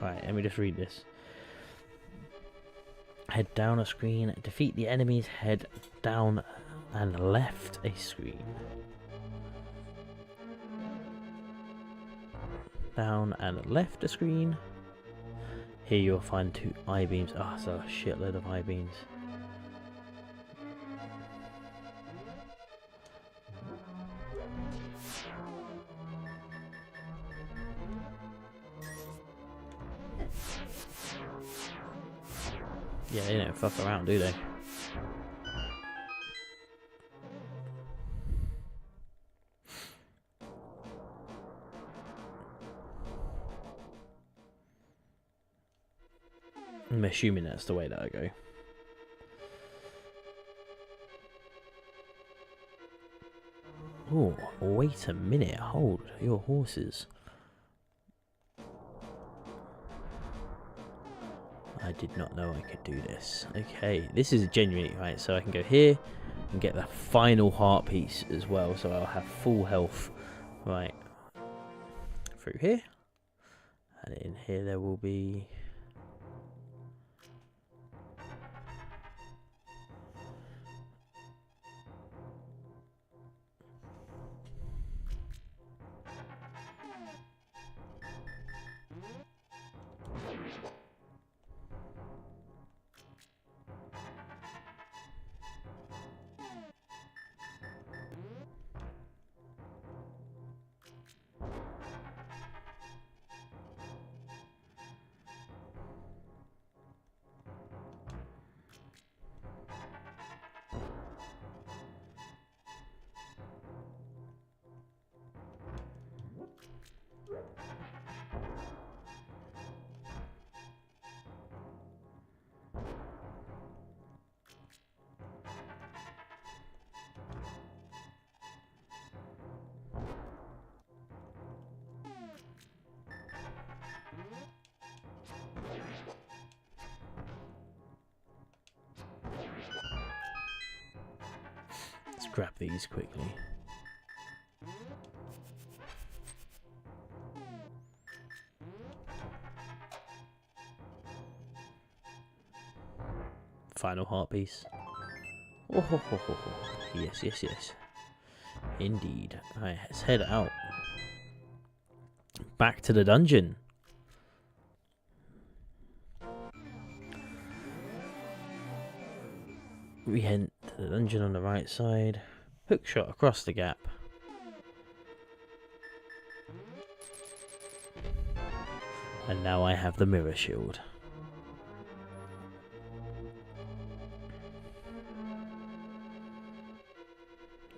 Right, let me just read this. Head down a screen, defeat the enemies, head down and left a screen. Down and left a screen. Here you'll find 2 eye beams. Ah, so a shitload of eye beams. Yeah, they don't fuck around, do they? I'm assuming that's the way that I go. Oh, wait a minute. Hold your horses. I did not know I could do this. Okay, this is genuinely right. So I can go here and get the final heart piece as well. So I'll have full health. Right. Through here. And in here there will be... Let's grab these quickly. Final heart piece. Oh, ho, ho, ho, ho. Yes, yes, yes. Indeed. Alright, let's head out. Back to the dungeon. We head to the dungeon on the right side. Hook shot across the gap. And now I have the mirror shield.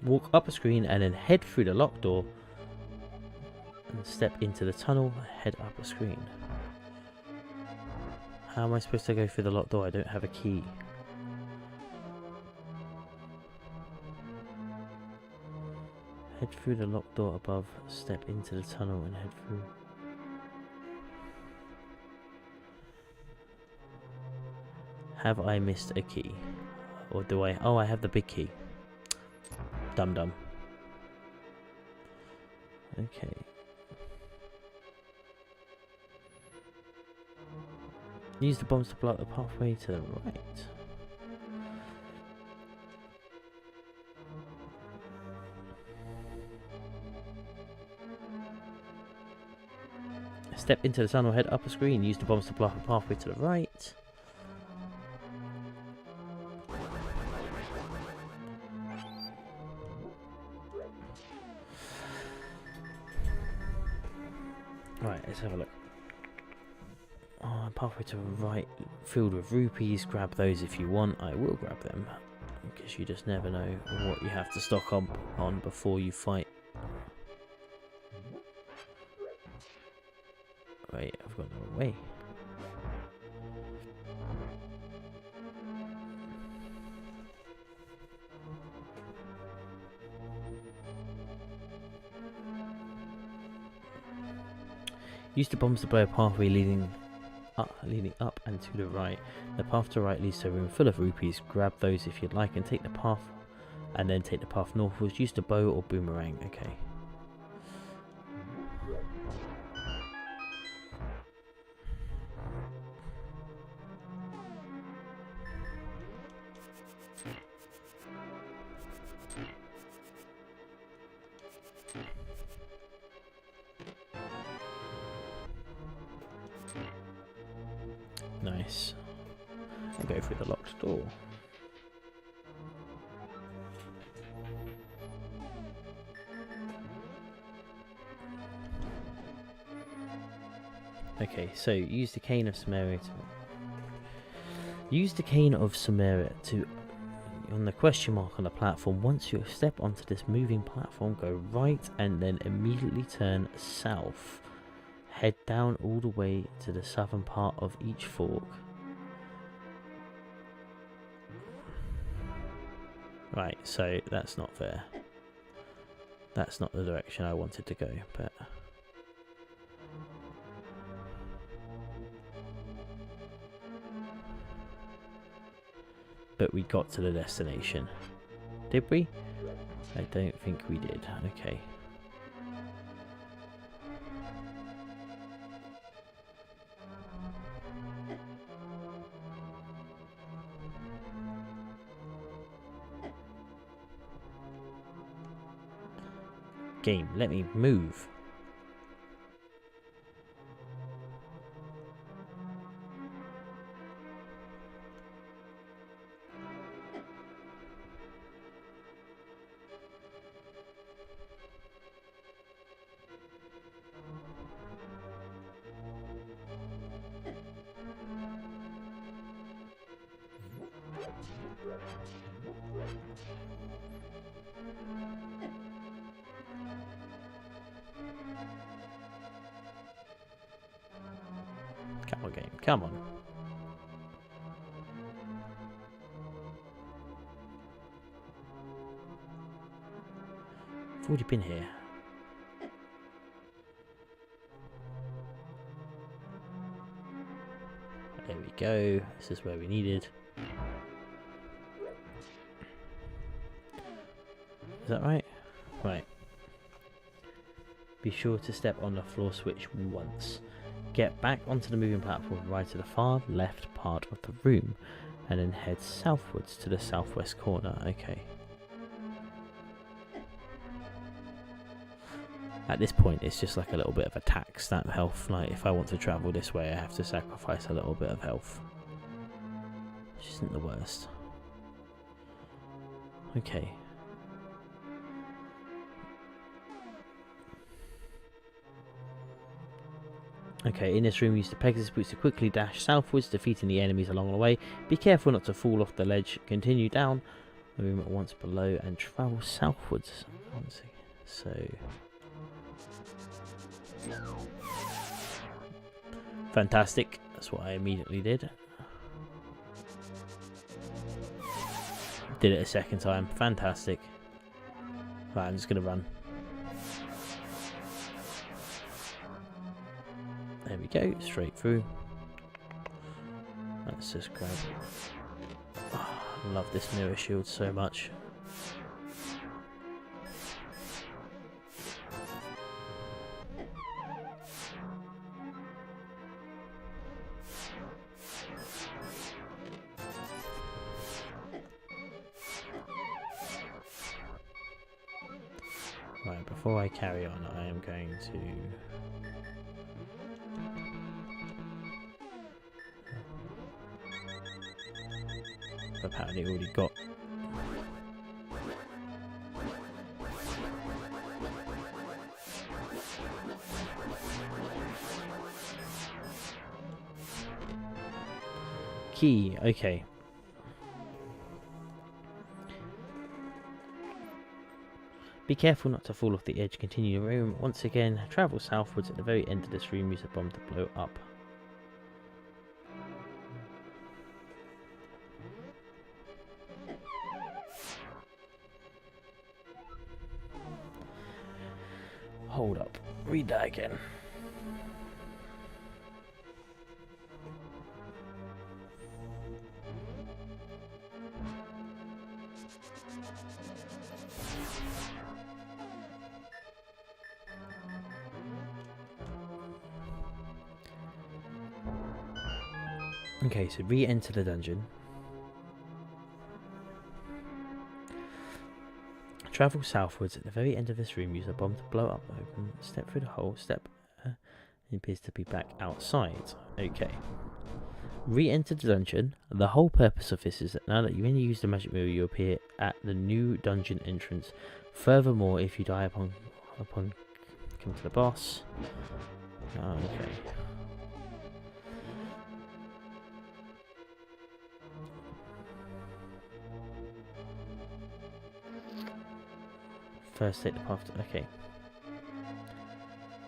Walk up a screen and then head through the locked door and step into the tunnel, head up a screen. How am I supposed to go through the locked door? I don't have a key. Head through the locked door above, step into the tunnel and head through. Have I missed a key? Or do I... Oh, I have the big key. Dum dum. Okay. Use the bombs to block the pathway to the right. Step into the tunnel, head up a screen. Use the bombs to block the pathway to the right. Right, let's have a look. Oh, pathway to the right, filled with rupees. Grab those if you want. I will grab them, because you just never know what you have to stock up on before you fight. Wait, I've got no way. Use the bombs to blow a pathway leading up and to the right. The path to the right leads to a room full of rupees. Grab those if you'd like and take the path, and then take the path northwards. Use the bow or boomerang. Okay. Nice. And go through the locked door. Okay, so use the cane of Samaria to... Use the cane of Samira to on the question mark on the platform. Once you step onto this moving platform, go right and then immediately turn south. Head down all the way to the southern part of each fork. Right, so that's not fair. That's not the direction I wanted to go, but we got to the destination. Did we? I don't think we did. Okay. Game, let me move. Come on, game. Come on. I've already been here. There we go. This is where we needed. Is that right? Right. Be sure to step on the floor switch once. Get back onto the moving platform right to the far left part of the room and then head southwards to the southwest corner. Okay. At this point it's just like a little bit of a tax, that health. Like if I want to travel this way I have to sacrifice a little bit of health. Which isn't the worst. Okay. Okay, in this room use the Pegasus boots to quickly dash southwards, defeating the enemies along the way. Be careful not to fall off the ledge. Continue down the room once below and travel southwards. So fantastic. That's what I immediately did. Did it a second time. Fantastic. Right, I'm just gonna run. There we go, straight through. Let's just grab. Oh, I love this mirror shield so much. Right, before I carry on, I am going to. Apparently already got key. Okay. Be careful not to fall off the edge. Continue the room. Once again, travel southwards. At the very end of this room, use a bomb to blow up. Hold up. Read that again. Okay, so re-enter the dungeon. Travel southwards. At the very end of this room, use a bomb to blow up the open. Step through the hole. Step. It appears to be back outside. Okay. Re-enter the dungeon. The whole purpose of this is that now that you only use the magic mirror, you appear at the new dungeon entrance. Furthermore, if you die upon coming to the boss. Okay. First take the path to... Okay.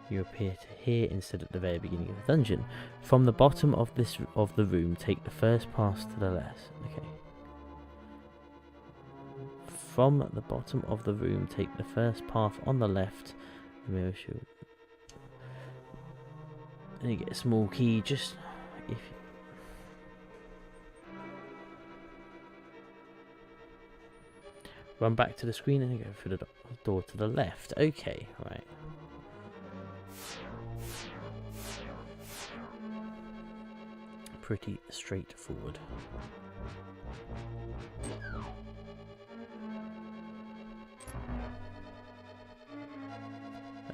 You appear to here instead at the very beginning of the dungeon. From the bottom of the room, take the first pass to the left. Okay. From the bottom of the room, take the first path on the left. And you get a small key. Just if. Run back to the screen and go through the door to the left. Okay, right. Pretty straightforward.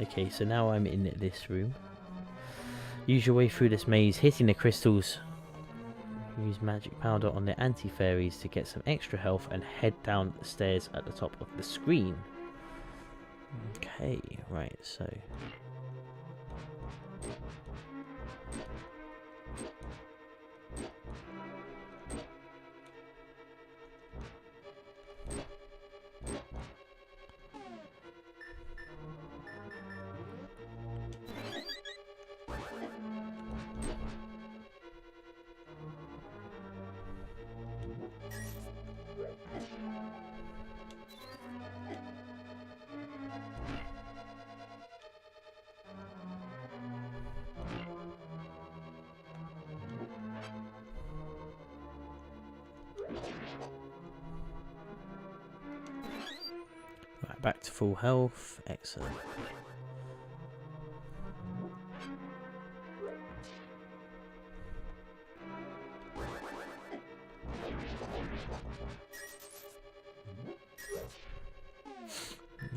Okay, so now I'm in this room. Use your way through this maze, hitting the crystals. Use magic powder on the anti-fairies to get some extra health and head down the stairs at the top of the screen. Okay, right, so... Right, back to full health. Excellent.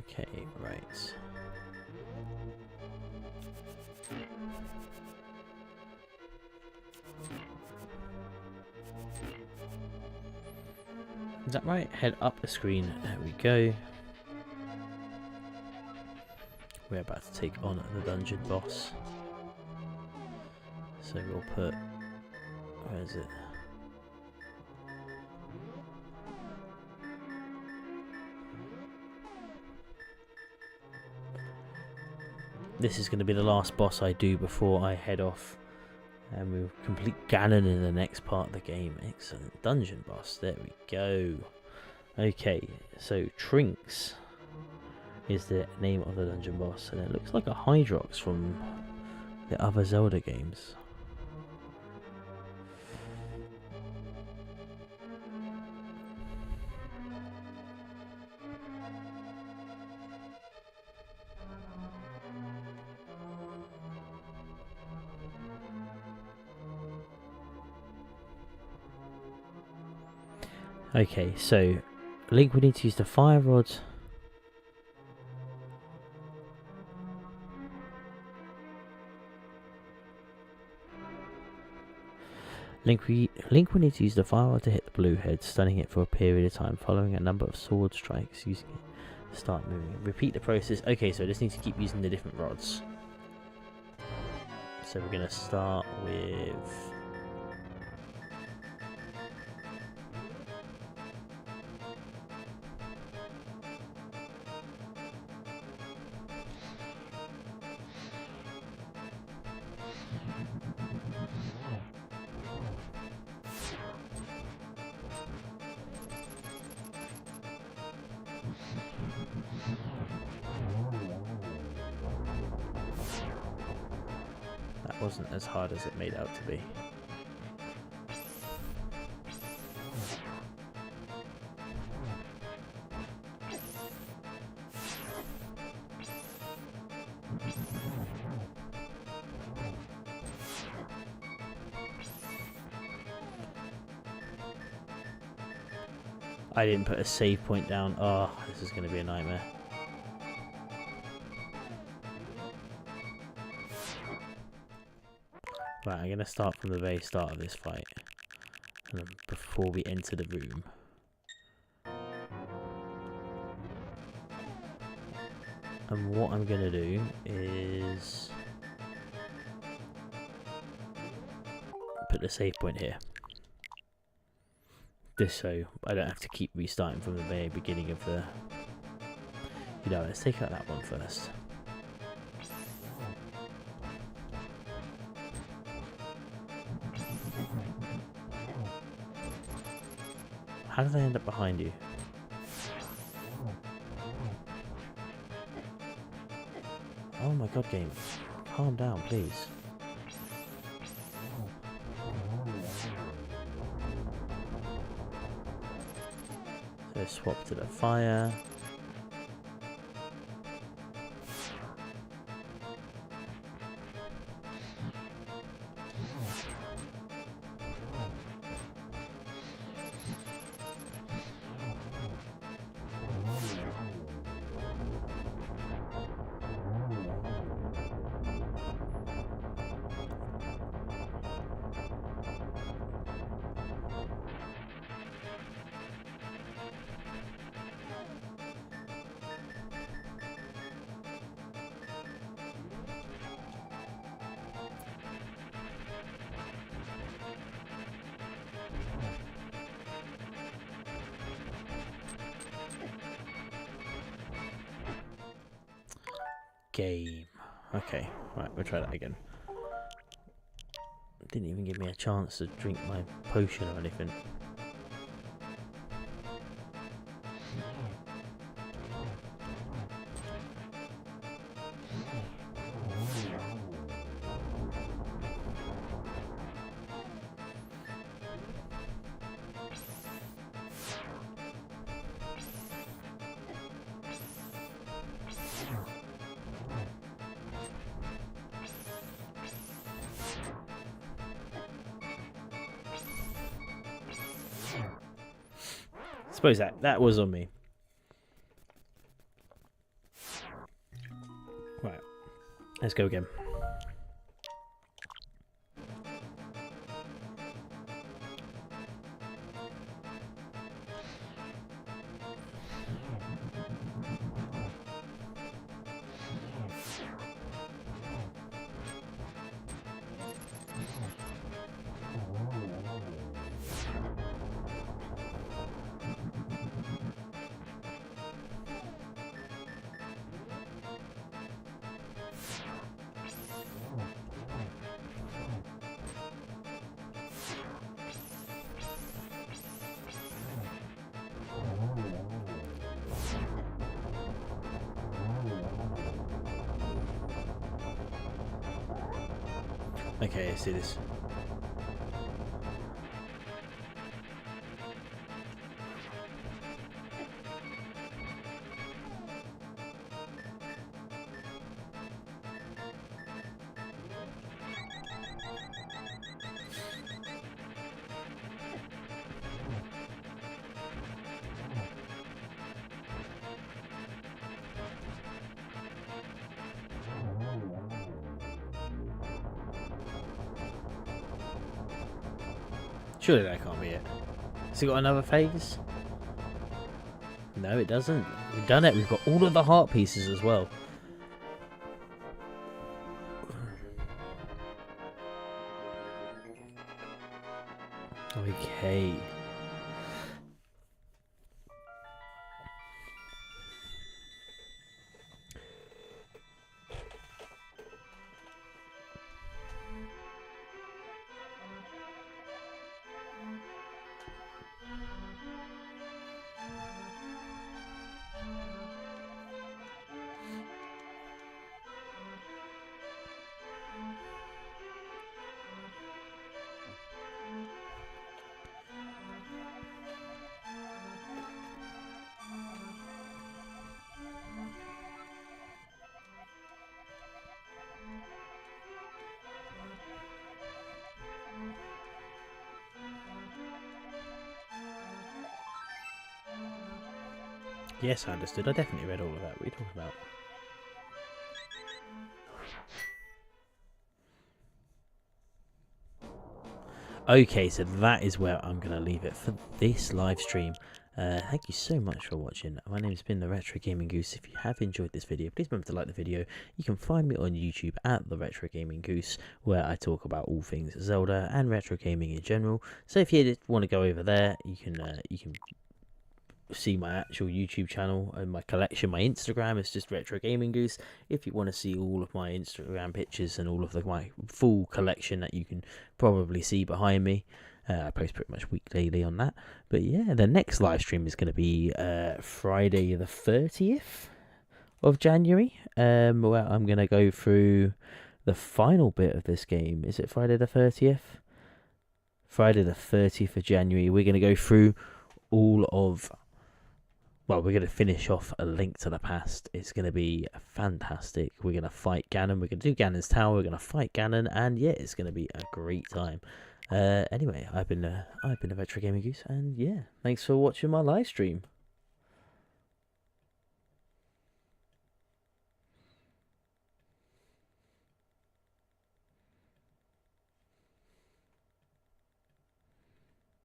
Okay, right. Is that right? Head up the screen. There we go. We're about to take on the dungeon boss. So we'll put... Where is it? This is going to be the last boss I do before I head off. And we'll complete Ganon in the next part of the game. Excellent. Dungeon boss. There we go. Okay, so Trinks is the name of the dungeon boss. And it looks like a Hydrox from the other Zelda games. Okay, so Link would need to use the fire rod. Link will need to use the fire rod to hit the blue head, stunning it for a period of time, following a number of sword strikes, using it to start moving. Repeat the process. Okay, so I just need to keep using the different rods. So we're going to start with... That wasn't as hard as it made out to be. I didn't put a save point down. Oh, this is going to be a nightmare. Right, I'm going to start from the very start of this fight. And before we enter the room. And what I'm going to do is... put the save point here. Just so I don't have to keep restarting from the very beginning of the You know, let's take out that one first. How did they end up behind you? Oh my god, game. Calm down, please. So swap to the fire. Game. Okay, right, we'll try that again. Didn't even give me a chance to drink my potion or anything. Suppose that was on me. Right, let's go again. Okay, let's do this. Surely that can't be it. Has it got another phase? No, it doesn't. We've done it. We've got all of the heart pieces as well. Okay. Yes, I understood. I definitely read all of that. What are you talking about? Okay, so that is where I'm going to leave it for this live stream. Thank you so much for watching. My name's been the Retro Gaming Goose. If you have enjoyed this video, please remember to like the video. You can find me on YouTube at the Retro Gaming Goose, where I talk about all things Zelda and retro gaming in general. So if you want to go over there, you can see my actual YouTube channel and my collection, my Instagram, it's just Retro Gaming Goose. If you want to see all of my Instagram pictures and all of my full collection that you can probably see behind me, I post pretty much weekly on that. But yeah, the next live stream is going to be Friday the 30th of January, where I'm going to go through the final bit of this game. Is it Friday the 30th? Friday the 30th of January, we're going to go through all of... Well, we're going to finish off A Link to the Past. It's going to be fantastic. We're going to fight Ganon. We're going to do Ganon's Tower. We're going to fight Ganon. And yeah, it's going to be a great time. Anyway, I've been a Retro Gaming Goose. And yeah, thanks for watching my live stream.